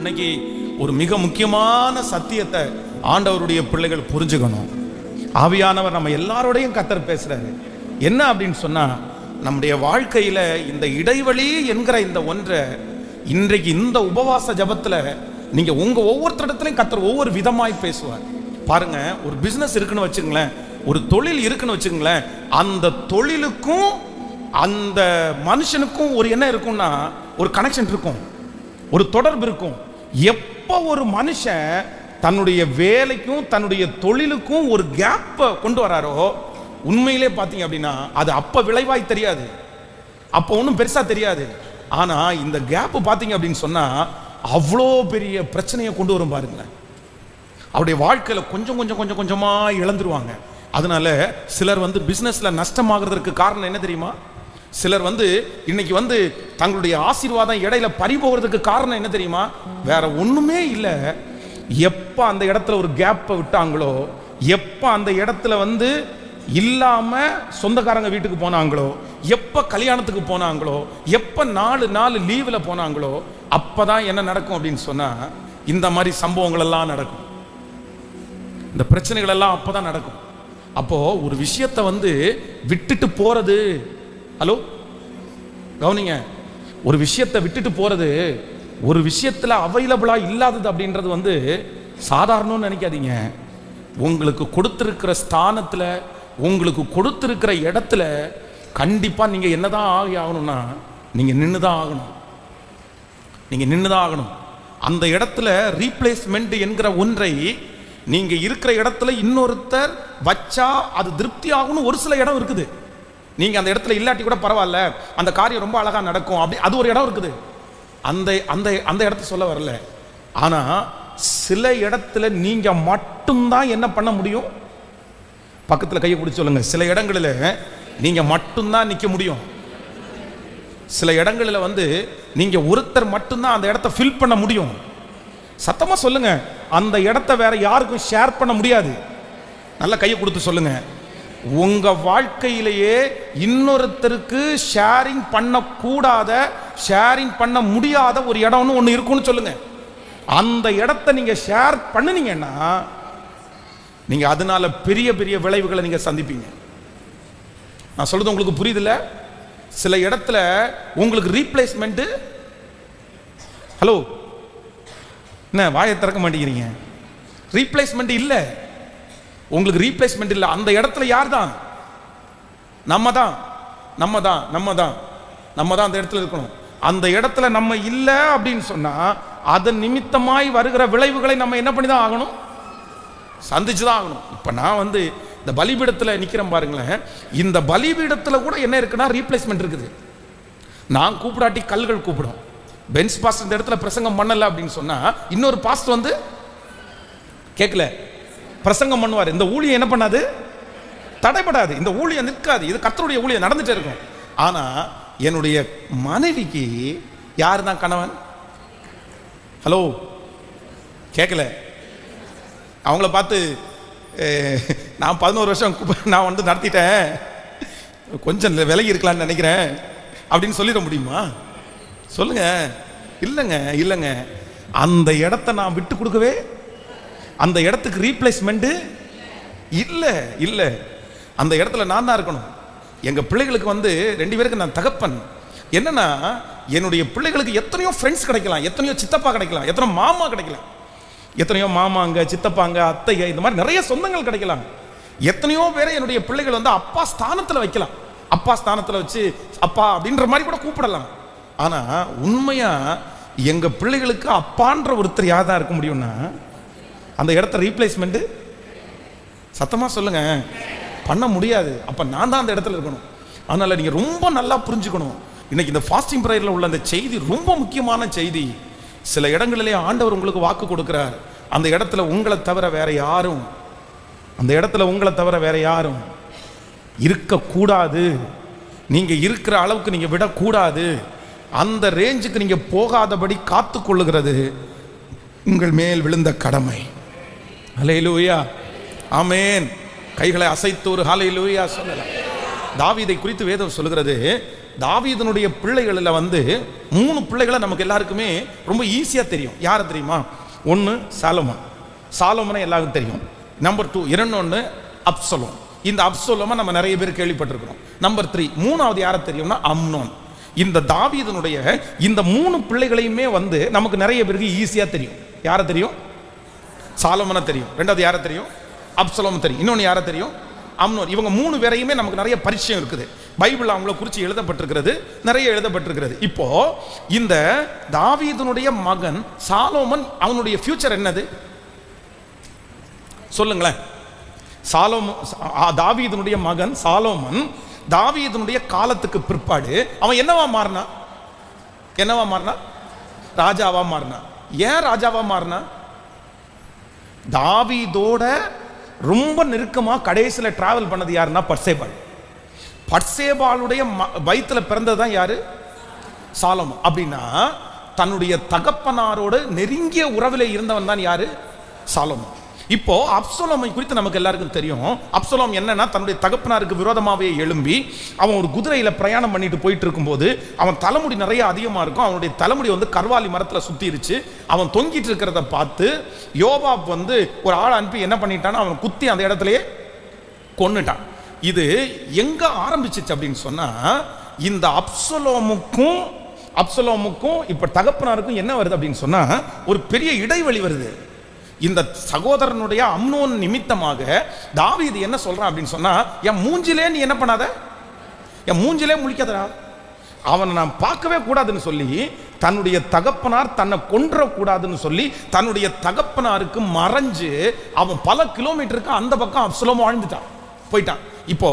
இன்னைக்கு ஒரு மிக முக்கியமான சத்தியத்தை ஆண்டவருடைய பிள்ளைகள் புரிஞ்சுக்கணும். ஆவியானவர் நம்ம எல்லாரோடையும் கர்த்தர் பேசுறாரு. என்ன அப்படின்னு சொன்னா, நம்முடைய வாழ்க்கையில இந்த இடைவெளி என்கிற இந்த ஒன்றை இன்றைக்கு இந்த உபவாச ஜபத்துல நீங்க உங்க ஒவ்வொருத்தரிடத்துலையும் கர்த்தர் ஒவ்வொரு விதமாய் பேசுவார். பாருங்க, ஒரு பிசினஸ் இருக்குன்னு வச்சுங்களேன், ஒரு தொழில் இருக்குன்னு வச்சுங்களேன், அந்த தொழிலுக்கும் அந்த மனுஷனுக்கும் ஒரு என்ன இருக்கும்னா ஒரு கனெக்ஷன் இருக்கும், ஒரு தொடர்பு இருக்கும். எப்போ ஒரு மனுஷன் தன்னுடைய வேலைக்கும் தன்னுடைய தொழிலுக்கும் ஒரு கேப்பை கொண்டு வராரோ, உண்மையிலே பார்த்தீங்க அப்படின்னா அது அப்போ விளைவாய் தெரியாது, அப்போ ஒன்றும் பெருசாக தெரியாது. ஆனால் இந்த கேப்பு பார்த்தீங்க அப்படின்னு சொன்னால் அவ்வளோ பெரிய பிரச்சனையை கொண்டு வரும் பாருங்களேன். அவருடைய வாழ்க்கையில் கொஞ்சம் கொஞ்சம் கொஞ்சம் கொஞ்சமாக இழந்துருவாங்க. அதனால சிலர் பிஸ்னஸில் நஷ்டமாகிறதுக்கு காரணம் என்ன தெரியுமா? சிலர் இன்னைக்கு தங்களுடைய ஆசீர்வாதம் இடையில பறி போகிறதுக்கு காரணம் என்ன தெரியுமா? வேற ஒண்ணுமே இல்லை. எப்ப அந்த இடத்துல ஒரு கேப்பை விட்டாங்களோ, எப்ப அந்த இடத்துல இல்லாம சொந்தக்காரங்க வீட்டுக்கு போனாங்களோ, எப்ப கல்யாணத்துக்கு போனாங்களோ, எப்ப 4 நாள் லீவ்ல போனாங்களோ, அப்பதான் என்ன நடக்கும் அப்படின்னு சொன்னா இந்த மாதிரி சம்பவங்கள் எல்லாம் நடக்கும். இந்த பிரச்சனைகள் எல்லாம் அப்பதான் நடக்கும். அப்போ ஒரு விஷயத்தை விட்டுட்டு போறது, ஹலோ கவனிங்க, ஒரு விஷயத்தை விட்டுட்டு போறது, ஒரு விஷயத்துல அவைலபிளா இல்லாதது அப்படின்றது சாதாரணம்னு நினைக்காதீங்க. உங்களுக்கு கொடுத்திருக்கிற ஸ்தானத்துல, உங்களுக்கு கொடுத்திருக்கிற இடத்துல கண்டிப்பா நீங்க என்னதான் ஆகணும்னா நீங்க நின்றுதான் ஆகணும். நீங்க நின்றுதான் ஆகணும். அந்த இடத்துல ரீப்ளேஸ்மெண்ட் என்கிற ஒன்றை நீங்க இருக்கிற இடத்துல இன்னொருத்தர் வச்சா அது திருப்தி ஆகணும். ஒரு சில இடம் இருக்குது, நீங்க அந்த இடத்துல இல்லாட்டி கூட பரவாயில்ல, அந்த காரியம் ரொம்ப அழகா நடக்கும், அப்படி அது ஒரு இடம் இருக்குது. அந்த அந்த அந்த இடத்த சொல்ல வரல. ஆனா சில இடத்துல நீங்க மட்டும்தான் என்ன பண்ண முடியும்? பக்கத்துல கையை பிடிச்சு சொல்லுங்க. சில இடங்களில் நீங்க மட்டும்தான் நிக்க முடியும். சில இடங்களில் நீங்க ஒருத்தர் மட்டும்தான் அந்த இடத்த ஃபில் பண்ண முடியும். சத்தமா சொல்லுங்க, அந்த இடத்த வேற யாருக்கும் ஷேர் பண்ண முடியாது. நல்லா கையை கொடுத்து சொல்லுங்க. உங்க வாழ்க்கையிலேயே இன்னொருத்தருக்கு ஷேரிங் பண்ணக்கூடாத, ஷேரிங் பண்ண முடியாத ஒரு இடம்னு ஒன்று இருக்குன்னு சொல்லுங்க. அந்த இடத்த நீங்க ஷேர் பண்ணுனீங்கன்னா நீங்க அதனால பெரிய பெரிய விளைவுகளை நீங்க சந்திப்பீங்க. நான் சொல்றது உங்களுக்கு புரியுதுல்ல? சில இடத்துல உங்களுக்கு ரீப்ளேஸ்மெண்ட், ஹலோ என்ன வாயை திறக்க மாட்டேங்கிறீங்க? ரீப்ளேஸ்மெண்ட் இல்லை, உங்களுக்கு ரீப்ளேஸ்மெண்ட் இல்லை. அந்த இடத்துல யார் தான்? நம்ம தான் அந்த இடத்துல இருக்கணும். அந்த இடத்துல நம்ம இல்லை அப்படின்னு சொன்னா அதன் நிமித்தமாய் வருகிற விளைவுகளை நம்ம என்ன பண்ணி தான் ஆகணும்? சந்திச்சுதான் ஆகணும். இப்ப நான் இந்த பலிபீடத்தில் நிக்கிறேன் பாருங்களேன். இந்த பலிபீடத்தில் கூட என்ன இருக்குன்னா ரீப்ளேஸ்மெண்ட் இருக்குது. நான் கூப்பிடாட்டி கல்கள் கூப்பிடும். பென்ஸ் பாஸ்டர் இந்த இடத்துல பிரசங்கம் பண்ணல அப்படின்னு சொன்னா இன்னொரு பாஸ்டர் கேட்கல பிரசங்கம் பண்ணுவார். இந்த ஊழியம் என்ன பண்ணாது? தடைபடாது. இந்த ஊழியம் நிற்காது. இது கர்த்தருடைய ஊழியம் நடந்துட்டே இருக்கும். ஆனா என்னுடைய மனைவிக்கு யார் தான் கணவன்? ஹலோ கேட்கல? அவங்கள பார்த்து நான் 11 வருஷம் நான் நடத்திட்டேன், கொஞ்சம் விலகி இருக்கலாம்னு நினைக்கிறேன் அப்படின்னு சொல்லிட முடியுமா? சொல்லுங்க. இல்லைங்க. அந்த இடத்த நான் விட்டு கொடுக்கவே, அந்த இடத்துக்கு ரீப்ளேஸ்மெண்ட் இல்லை. அந்த இடத்துல நான் தான் இருக்கணும். எங்க பிள்ளைகளுக்கு 2 பேருக்கு நான் தகப்பன். என்னன்னா என்னுடைய பிள்ளைகளுக்கு எத்தனையோ ஃப்ரெண்ட்ஸ் கிடைக்கலாம், எத்தனையோ சித்தப்பா கிடைக்கலாம், எத்தனையோ மாமா கிடைக்கலாம், எத்தனையோ மாமாங்க, சித்தப்பாங்க, அத்தைங்க, இந்த மாதிரி நிறைய சொந்தங்கள் கிடைக்கலாம். எத்தனையோ பேரை என்னுடைய பிள்ளைகள் அப்பா ஸ்தானத்தில் வைக்கலாம். அப்பா ஸ்தானத்தில் வச்சு அப்பா அப்படின்ற மாதிரி கூட கூப்பிடலாம். ஆனா உண்மையா எங்க பிள்ளைகளுக்கு அப்பான்ற ஒருத்தர் யார் தான் இருக்க முடியும்னா அந்த இடத்த ரீப்ளேஸ்மெண்ட், சத்தமா சொல்லுங்க, பண்ண முடியாது. அப்ப நான் தான் அந்த இடத்துல இருக்கணும். அதனால நீங்க ரொம்ப நல்லா புரிஞ்சுக்கணும். இன்னைக்கு இந்த ஃபாஸ்டிங் பிரேயர்ல உள்ள அந்த செய்தி ரொம்ப முக்கியமான செய்தி. சில இடங்களிலே ஆண்டவர் உங்களுக்கு வாக்கு கொடுக்கிறார். அந்த இடத்துல உங்களை தவிர வேற யாரும், அந்த இடத்துல உங்களை தவிர வேற யாரும் இருக்கக்கூடாது. நீங்க இருக்கிற அளவுக்கு நீங்க விடக்கூடாது. அந்த ரேஞ்சுக்கு நீங்க போகாதபடி காத்து கொள்ளுகிறது உங்கள் மேல் விழுந்த கடமை. ஹல்லேலூயா, ஆமென். கைகளை அசைத்து ஒரு ஹல்லேலூயா சொல்லலாம். தாவீதை குறித்து வேதம் சொல்கிறது, தாவீதனுடைய பிள்ளைகளில் வந்து 3 பிள்ளைகளை நமக்கு எல்லாருக்குமே ரொம்ப ஈஸியாக தெரியும். யாரை தெரியுமா? ஒன்று சாலமோன். சாலமோனை எல்லாருக்கும் தெரியும். நம்பர் 2 இன்னொன்று அப்சலோம். இந்த அப்சலோமை நம்ம நிறைய பேர் கேள்விப்பட்டிருக்கிறோம். நம்பர் 3 மூணாவது யாரை தெரியும்னா அம்னோன். இந்த தாவீதனுடைய இந்த 3 பிள்ளைகளையுமே வந்து நமக்கு நிறைய பேருக்கு ஈஸியாக தெரியும். யாரை தெரியும்? சாலமோனை தெரியும். ரெண்டாவது யாரை தெரியும்? அப்சலோம் தெரியும். இன்னொன்று யாரை தெரியும்? அம்னோன். இவங்க 3 பேரையுமே நமக்கு நிறைய பரிச்சயம் இருக்குது. பைபிள் அவங்கள குறித்து எழுதப்பட்டிருக்கிறது, நிறைய எழுதப்பட்டிருக்கிறது. இப்போ இந்த தாவீதனுடைய மகன் சாலோமன், அவனுடைய ஃபியூச்சர் என்னது சொல்லுங்களேன். தாவீதனுடைய மகன் சாலோமன் தாவீதனுடைய காலத்துக்கு பிற்பாடு அவன் என்னவா மாறினா? ராஜாவா மாறினா. ஏன் ராஜாவா மாறினா? தாவீதோட ரொம்ப நெருக்கமா கடைசியில டிராவல் பண்ணது யாருன்னா பர்சேபாள். பர்சேபாளுடைய வயிற்றுல பிறந்ததுதான் யாரு? சாலோமன். அப்படின்னா தன்னுடைய தகப்பனாரோடு நெருங்கிய உறவில் இருந்தவன் தான் யாரு? சாலோமன். இப்போ அப்சலோமை குறித்து நமக்கு எல்லாருக்கும் தெரியும். அப்சலோம் என்னன்னா தன்னுடைய தகப்பனாருக்கு விரோதமாகவே எழும்பி அவன் ஒரு குதிரையில பிரயாணம் பண்ணிட்டு போயிட்டு இருக்கும்போது அவன் தலைமுடி நிறைய அதிகமா இருக்கும். அவனுடைய தலைமுடி வந்து கர்வாலி மரத்துல சுத்திருச்சு. அவன் தொங்கிட்டு இருக்கிறத பார்த்து யோவாப் வந்து ஒரு ஆள் அனுப்பி என்ன பண்ணிட்டான்? அவன் குத்தி அந்த இடத்துலயே கொன்னுட்டான். இது எங்க ஆரம்பிச்சிச்சு அப்படின்னு சொன்னா, இந்த அப்சலோமுக்கும் இப்ப தகப்பனாருக்கும் என்ன வருது அப்படின்னு சொன்னா, ஒரு பெரிய இடைவெளி வருது. இந்த சகோதரனுடைய அம்னோன் நிமித்தமாக தாவீது என்ன சொல்றான் அப்படின்னு சொன்னா, என் மூஞ்சிலே நீ என்ன பண்ணாத, என் மூஞ்சிலே முழிக்காதடா, அவனை நான் பார்க்கவே கூடாதுன்னு சொல்லி தன்னுடைய தகப்பனார் தன்னை கொன்றக்கூடாதுன்னு சொல்லி தன்னுடைய தகப்பனாருக்கு மறைஞ்சு அவன் பல கிலோமீட்டருக்கு அந்த பக்கம் அப்சலோம் வாழ்ந்துட்டான், போயிட்டான். இப்போ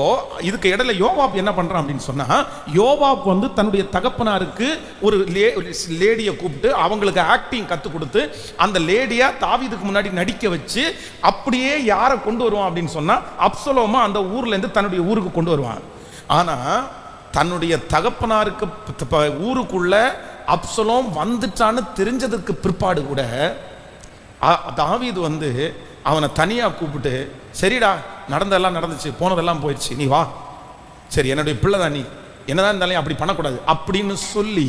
இதுக்கு இடையில யோவாப் என்ன பண்றான் அப்படின்னு சொன்னா, யோவாப் வந்து தன்னுடைய தகப்பனாருக்கு ஒரு லேடியை கூப்பிட்டு அவங்களுக்கு ஆக்டிங் கற்றுக் கொடுத்து அந்த லேடியா தாவீதுக்கு முன்னாடி நடிக்க வச்சு அப்படியே யாரை கொண்டு வருவான் அப்படின்னு சொன்னா அப்சலோமா அந்த ஊர்ல இருந்து தன்னுடைய ஊருக்கு கொண்டு வருவான். ஆனா தன்னுடைய தகப்பனாருக்கு ஊருக்குள்ள அப்சலோம் வந்துட்டான்னு தெரிஞ்சதுக்கு பிற்பாடு கூட தாவீது வந்து அவனை தனியா கூப்பிட்டு, சரிடா நடந்ததெல்லாம் நடந்துச்சு, போனதெல்லாம் போயிடுச்சு, நீ வா, சரி என்னுடைய பிள்ளை தான், நீ என்னதான் இருந்தாலும் அப்படி பண்ணக்கூடாது அப்படின்னு சொல்லி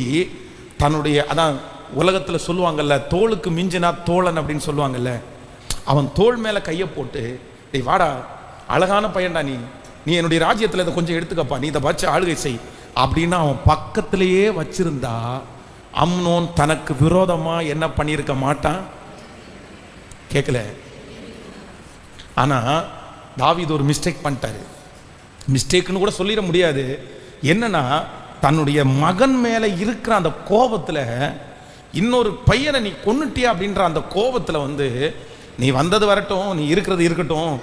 தன்னுடைய, அதான் உலகத்தில் சொல்லுவாங்கல்ல தோளுக்கு மிஞ்சினா தோழன் அப்படின்னு சொல்லுவாங்கல்ல, அவன் தோள் மேலே கையை போட்டு, டேய் வாடா அழகான பையன்டா, நீ என்னுடைய ராஜ்யத்தில் இதை கொஞ்சம் எடுத்துக்கப்பா, நீ இதை வச்சு ஆளுகை செய் அப்படின்னு அவன் பக்கத்திலேயே வச்சிருந்தா அம்னோன் தனக்கு விரோதமா என்ன பண்ணியிருக்க மாட்டான்? கேட்கல. ஆனா தாவீது ஒரு மிஸ்டேக் பண்ணிட்டாரு. மிஸ்டேக்னு கூட சொல்லிட முடியாது. என்னன்னா தன்னுடைய மகன் மேல இருக்கிற அந்த கோபத்துல, இன்னொரு பையனை நீ கொன்னுட்டியா அப்படின்ற அந்த கோபத்துல வந்து, நீ வந்தது வரட்டும், நீ இருக்கிறது இருக்கட்டும்,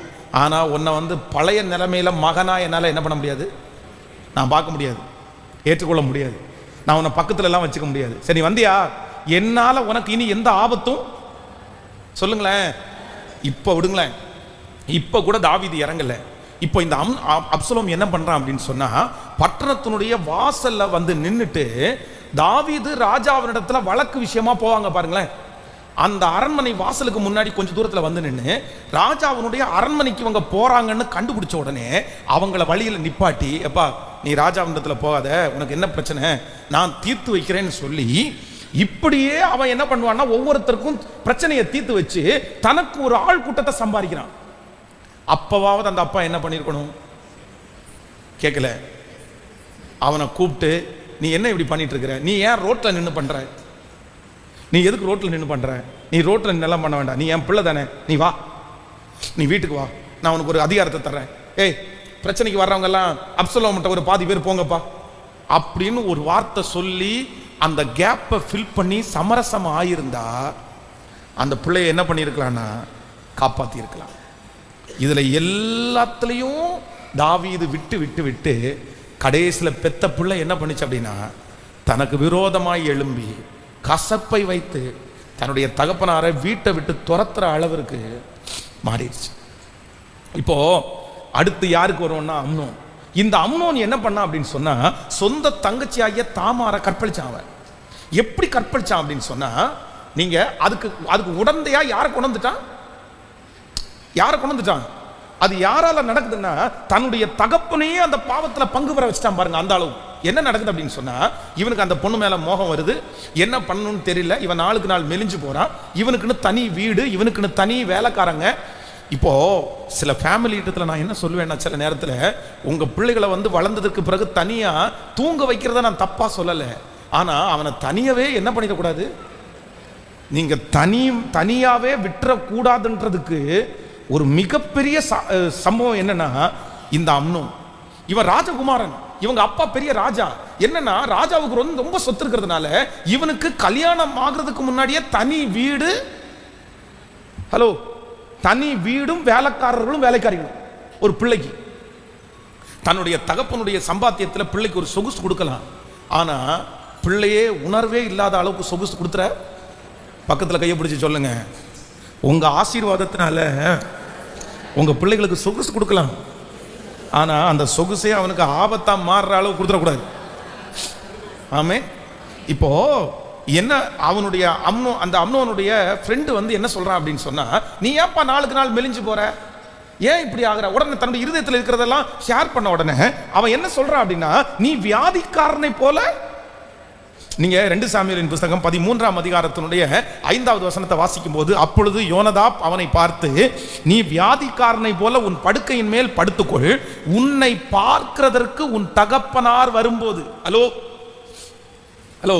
ஆனா உன்னை வந்து பழைய நிலைமையில மகனா என்னால என்ன பண்ண முடியாது, நான் பார்க்க முடியாது, ஏற்றுக்கொள்ள முடியாது, நான் உன்னை பக்கத்துல எல்லாம் வச்சுக்க முடியாது. சரி வந்தியா, என்னால உனக்கு இனி எந்த ஆபத்தும் சொல்லுங்களேன். இப்ப விடுங்களேன், இப்ப கூட தாவீது இறங்கல. இப்போ இந்த அப்சலோம் என்ன பண்றான் அப்படின்னு சொன்னா, பட்டணத்தினுடைய வாசல்ல வந்து நின்னுட்டு தாவீது ராஜாவினிடத்துல வழக்கு விஷயமா போவாங்க பாருங்களேன். அந்த அரண்மனை வாசலுக்கு முன்னாடி கொஞ்சம் தூரத்துல வந்து நின்று ராஜாவினுடைய அரண்மனைக்கு இவங்க போறாங்கன்னு கண்டுபிடிச்ச உடனே அவங்கள வழியில நிப்பாட்டி, எப்பா நீ ராஜாவினிடத்துல போகாத, உனக்கு என்ன பிரச்சனை, நான் தீர்த்து வைக்கிறேன்னு சொல்லி, இப்படியே அவன் என்ன பண்ணுவான்னா ஒவ்வொருத்தருக்கும் பிரச்சனையை தீர்த்து வச்சு தனக்கு ஒரு ஆள் கூட்டத்தை சம்பாதிக்கிறான். அப்பவாவது அந்த அப்பா என்ன பண்ணிருக்கணும்? கேட்கல. அவனை கூப்பிட்டு, நீ என்ன இப்படி பண்ணிட்டு இருக்கிற, நீ ஏன் ரோட்ல நின்று பண்ற, நீ எதுக்கு ரோட்ல நின்று பண்ற, நீ ரோட்ல நிலம் பண்ண வேண்டாம், நீ என் பிள்ளை தானே, நீ வா, நீ வீட்டுக்கு வா, நான் உனக்கு ஒரு அதிகாரத்தை தர்றேன், ஏய் பிரச்சனைக்கு வர்றவங்க எல்லாம் அப்சலோம்ட்ட ஒரு பாதி பேர் போங்கப்பா அப்படின்னு ஒரு வார்த்தை சொல்லி அந்த கேப்பை ஃபில் பண்ணி சமரசம் ஆயிருந்தா அந்த பிள்ளைய என்ன பண்ணியிருக்கலாம்னா காப்பாற்றி இருக்கலாம். இதுல எல்லாத்துலேயும் தாவீது விட்டு விட்டு விட்டு கடைசியில் பெத்த பிள்ளை என்ன பண்ணிச்சு அப்படின்னா, தனக்கு விரோதமாய் எழும்பி கசப்பை வைத்து தன்னுடைய தகப்பனாரை வீட்டை விட்டு துரத்துற அளவிற்கு மாறிடுச்சு. இப்போ அடுத்து யாருக்கு வருவோம்னா அம்னோன். இந்த அம்னோன் என்ன பண்ணா அப்படின்னு சொன்னா, சொந்த தங்கச்சி ஆகிய தாமாரை கற்பழிச்சான். அவன் எப்படி கற்பழிச்சான் அப்படின்னு சொன்னா, நீங்க அதுக்கு உடந்தையா யாரை கொண்டுட்டான்? அது யாரால நடக்குதுன்னா, தன்னுடைய தகப்பனையே அந்த பாவத்துல பங்கு பெற வச்சுட்டான் பாருங்க. அந்த அளவு என்ன நடக்குது அப்படின்னு சொன்னா, இவனுக்கு அந்த பொண்ணு மேல மோகம் வருது, என்ன பண்ணணும்னு தெரியல, இவன் நாளுக்கு நாள் மெலிஞ்சு போறான், இவனுக்குன்னு தனி வீடு, இவனுக்குன்னு தனி வேலைக்காரங்க. இப்போ சில ஃபேமிலி இடத்துல நான் என்ன சொல்லுவேன்னா, சில நேரத்தில் உங்க பிள்ளைகளை வளர்ந்ததுக்கு பிறகு தனியா தூங்க வைக்கிறத நான் தப்பா சொல்லலை, ஆனா அவனை தனியாவே என்ன பண்ணிடக்கூடாது, நீங்க தனியாவே விட்டுறக்கூடாதுன்றதுக்கு ஒரு மிகப்பெரிய சம்பவம் என்னன்னா, இந்த அம்னோன் இவன் ராஜகுமாரன், இவங்க அப்பா பெரிய ராஜா. என்னன்னா ராஜாவுக்கு ரொம்ப சொத்து இருக்கிறதுனால இவனுக்கு கல்யாணம் ஆகிறதுக்கு முன்னாடியே தனி வீடு, ஹலோ, தனி வீடும் வேலைக்காரர்களும் வேலைக்காரிகளும். ஒரு பிள்ளைக்கு தன்னுடைய தகப்பனுடைய சம்பாத்தியத்தில் பிள்ளைக்கு ஒரு சொகுசு கொடுக்கலாம், ஆனா பிள்ளையே உணர்வே இல்லாத அளவுக்கு சொகுசு கொடுத்துற. பக்கத்தில் கையை பிடிச்சி சொல்லுங்க, உங்க ஆசீர்வாதத்தினால உங்க பிள்ளைகளுக்கு சொகுசு கொடுக்கலாம், ஆனா அந்த சொகுசே அவனுக்கு ஆபத்தா மாறுற அளவு கொடுத்துடக்கூடாது. ஆமே. இப்போ என்ன அவனுடைய அந்த அம்னோனுடைய ஃப்ரெண்டு என்ன சொல்றான் அப்படின்னு சொன்னா, நீ ஏன்ப்பா நாளுக்கு நாள் மெலிஞ்சு போற, ஏன் இப்படி ஆகுற? உடனே தன்னுடைய இருதயத்தில் இருக்கிறதெல்லாம் ஷேர் பண்ண உடனே அவன் என்ன சொல்றான் அப்படின்னா, நீ வியாதிக்காரனை போல. நீங்க 2 சாமுவேலின் புத்தகம் 13ஆம் அதிகாரத்தினுடைய 5வது வசனத்தை வாசிக்கும் போது, அப்பொழுது யோனதாப் அவனை பார்த்து, நீ வியாதிக்காரனை போல உன் படுக்கையின் மேல் படுத்துக்கொள், உன்னை பார்க்கிறதற்கு உன் தகப்பனார் வரும்போது. ஹலோ ஹலோ,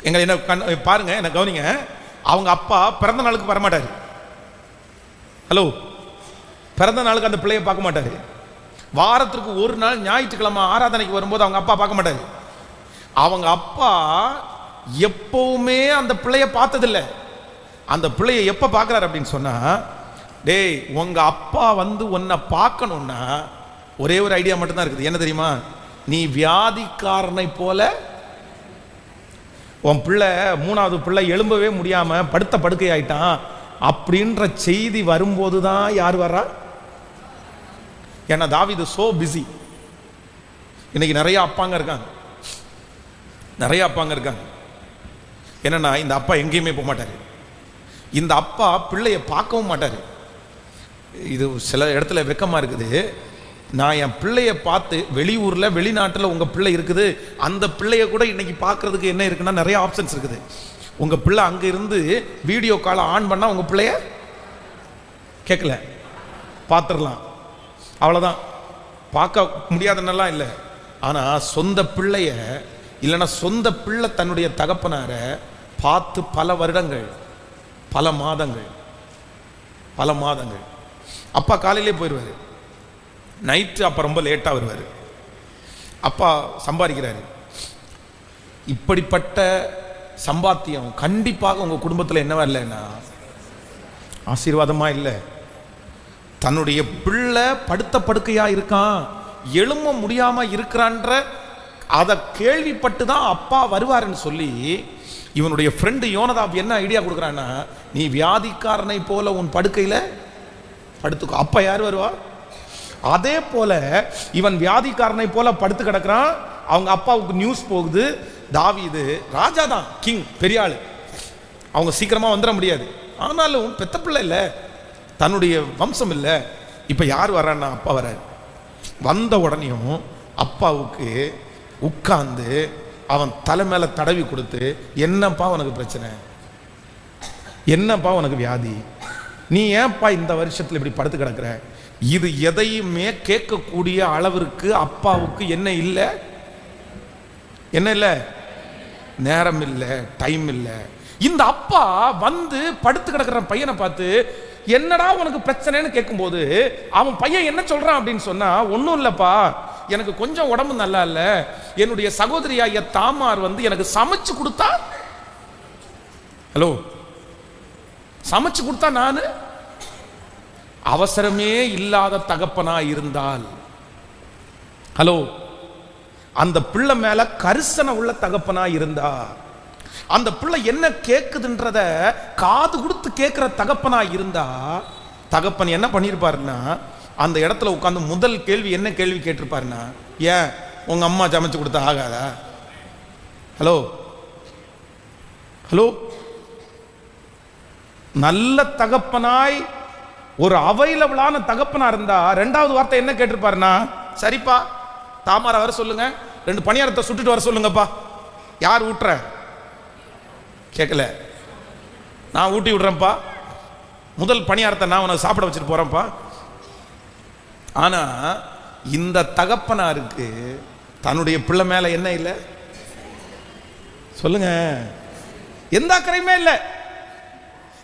எங்க என்ன பாருங்க, என்ன கவனிங்க, அவங்க அப்பா பிறந்த நாளுக்கு வரமாட்டாரு. ஹலோ, பிறந்த நாளுக்கு அந்த பிள்ளைய பார்க்க மாட்டாரு. வாரத்திற்கு ஒரு நாள் ஞாயிற்றுக்கிழமை ஆராதனைக்கு வரும்போது அவங்க அப்பா பார்க்க மாட்டாரு. அவங்க அப்பா எப்பவுமே அந்த பிள்ளைய பார்த்ததில்லை. அந்த பிள்ளைய எப்ப பார்க்கிறார் அப்படின்னு சொன்னா, டேய் உங்க அப்பா உன்னை பார்க்கணும்னா ஒரே ஒரு ஐடியா மட்டும்தான் இருக்குது. என்ன தெரியுமா? நீ வியாதிக்காரனை போல, உன் பிள்ளை 3வது பிள்ளை எழும்பவே முடியாம படுத்த படுக்கை ஆயிட்டான் அப்படின்ற செய்தி வரும்போது தான் யார் வர்றா? ஏன்னா தாவீது சோ பிஸி. இன்னைக்கு நிறைய அப்பாங்க இருக்காங்க, என்னன்னா இந்த அப்பா எங்கேயுமே போக மாட்டாரு, இந்த அப்பா பிள்ளைய பார்க்கவும் மாட்டாரு. இது சில இடத்துல வெக்கமா இருக்குது. நான் என் பிள்ளைய பார்த்து, வெளியூர்ல வெளிநாட்டில் உங்க பிள்ளை இருக்குது, அந்த பிள்ளைய கூட இன்னைக்கு பார்க்கறதுக்கு என்ன இருக்குன்னா நிறைய ஆப்ஷன்ஸ் இருக்குது. உங்க பிள்ளை அங்க இருந்து வீடியோ காலை ஆன் பண்ணா உங்க பிள்ளைய கேட்கல பார்த்துடலாம், அவ்வளோதான். பார்க்க முடியாதுன்னெல்லாம் இல்லை, ஆனால் சொந்த பிள்ளைய இல்லைன்னா சொந்த பிள்ளை தன்னுடைய தகப்பனாரை பார்த்து பல வருடங்கள், பல மாதங்கள். அப்பா காலையிலே போயிடுவார், நைட்டு அப்போ ரொம்ப லேட்டாக வருவார். அப்பா சம்பாதிக்கிறாரு. இப்படிப்பட்ட சம்பாத்தியம் கண்டிப்பாக உங்கள் குடும்பத்தில் என்னவா இல்லைன்னா ஆசீர்வாதமாக இல்லை. தன்னுடைய பிள்ளை படுத்த படுக்கையாக இருக்கான், எழும்ப முடியாமல் இருக்கிறான்ற அதை கேள்விப்பட்டு தான் அப்பா வருவாருன்னு சொல்லி இவனுடைய ஃப்ரெண்டு யோனதாப் என்ன ஐடியா கொடுக்குறான்னா, நீ வியாதிக்காரனை போல உன் படுக்கையில் படுத்துக்கோ. அப்பா யார் வருவா? அதே போல இவன் வியாதிக்காரனை போல படுத்து கிடக்கிறான். அவங்க அப்பாவுக்கு நியூஸ் போகுது, தாவீது ராஜா தான், கிங், பெரிய ஆளு, அவங்க சீக்கிரமா வந்துட முடியாது. ஆனாலும் பெத்த பிள்ளை இல்லை, தன்னுடைய வம்சம் இல்லை. இப்ப யார் வர்றான்னா அப்பா வர்றாரு. வந்த உடனேயும் அப்பாவுக்கு உட்கார்ந்து அவன் தலை மேல தடவி கொடுத்து, என்னப்பா உனக்கு பிரச்சனை, என்னப்பா உனக்கு வியாதி, நீ ஏன்பா இந்த வருஷத்துல இப்படி படுத்து கிடக்குற? இது எதையுமே கேட்கக்கூடிய அளவிற்கு அப்பாவுக்கு என்ன இல்லை, நேரம் இல்லை, டைம் இல்லை. இந்த அப்பா வந்து படுத்து கிடக்கிற பையனை பார்த்து என்னடா உனக்கு பிரச்சனைன்னு கேட்கும்போது அவன் பையன் என்ன சொல்றான் அப்படின்னு சொன்னா, ஒன்றும் இல்லப்பா, எனக்கு கொஞ்சம் உடம்பு நல்லா இல்லை, என்னுடைய சகோதரியாய தாமார் எனக்கு சமைச்சு கொடுத்தா, ஹலோ, சமைச்சு கொடுத்தா, நான் அவசரமே இல்லாத தகப்பனா இருந்தால், ஹலோ, அந்த பிள்ளை மேல கரிசனை உள்ள தகப்பனா இருந்தா, அந்த பிள்ளை என்ன கேக்குதுன்றத காது கொடுத்து கேட்கிற தகப்பனா இருந்தா, தகப்பன் என்ன பண்ணிருப்பாருன்னா அந்த இடத்துல உட்கார்ந்து முதல் கேள்வி என்ன கேள்வி கேட்டிருப்பாருன்னா, ஏன் உங்க அம்மா சமைச்சு கொடுத்தா ஆகாதா? ஹலோ ஹலோ, நல்ல தகப்பனாய் ஒரு அவைலபிளான தகப்பனா இருந்தா 2வது வார்த்தை என்ன கேட்டிருப்பாருன்னா, சரிப்பா தாமார வர சொல்லுங்க, 2 பணியாரத்தை சுட்டுட்டு வர சொல்லுங்கப்பா. யார் ஊட்டுற? கேட்கல. நான் ஊட்டி விடுறேன்ப்பா. முதல் பணியாரத்தை நான் உனக்கு சாப்பிட வச்சுட்டு போறேன்ப்பா. ஆனா இந்த தகப்பனாருக்கு தன்னுடைய பிள்ளை மேல என்ன இல்லை சொல்லுங்க? எந்த அக்கறையுமே இல்லை.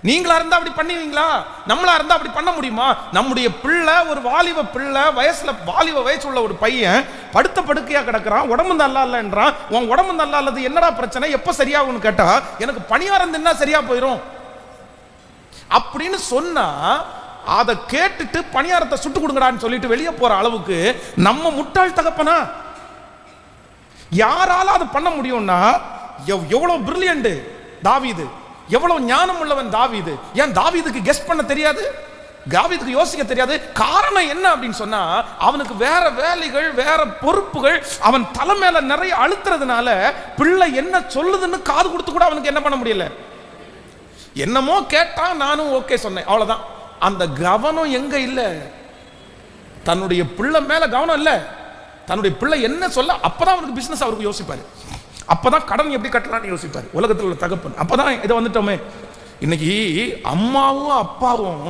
நீங்களா இருந்தா அப்படி பண்ணுவீங்களா? நம்மளா இருந்தா அப்படி பண்ண முடியுமா? நம்முடைய பிள்ளை, ஒரு வாலிப பிள்ளை, வாலிப வயசு உள்ள ஒரு பையன் படுத்த படுக்கையா கிடக்குறான், உடம்பு நல்லா இல்லைன்றான். உன் உடம்பு நல்லா இல்லது என்னடா பிரச்சனை, எப்ப சரியாகும்னு கேட்டா எனக்கு பணியாரம் தின்னா சரியா போயிடும் அப்படின்னு சொன்னா, அதை கேட்டுட்டு பணியாரத்தை சுட்டு கொடுங்கடான்னு சொல்லிட்டு வெளியே போற அளவுக்கு நம்ம முட்டாள் தகப்பனா? யாரால அதை பண்ண முடியும்னா, எவ்வளவு பிரில்லியன்ட் தாவீது, எவ்வளவு ஞானம் உள்ளவன் தாவீது. ஏன் தாவீதுக்கு கெஸ் பண்ண தெரியாது? தாவீதுக்கு யோசிக்க தெரியாது. காரணம் என்ன அப்படின்னு சொன்னா, அவனுக்கு வேற வேலைகள், வேற பொறுப்புகள் அவன் தலை மேல நிறைய அழுத்துறதுனால பிள்ளை என்ன சொல்லுதுன்னு காது கொடுத்து கூட அவனுக்கு என்ன பண்ண முடியல. என்னமோ கேட்டா, நானும் ஓகே சொன்னேன், அவ்வளவுதான். அந்த கவனம் எங்க இல்ல? தன்னுடைய பிள்ளை மேல கவனம் இல்ல. தன்னுடைய பிள்ளை என்ன சொல்ல, அப்பதான் அவருக்கு பிசினஸ் அவருக்கு யோசிப்பாரு. அப்பதான் கடன் எப்படி கட்டலாம்னு யோசிப்பாரு உலகத்தில் உள்ள தகப்பன். அப்பதான் இதை வந்துட்டோமே. இன்னைக்கு அம்மாவும் அப்பாவும்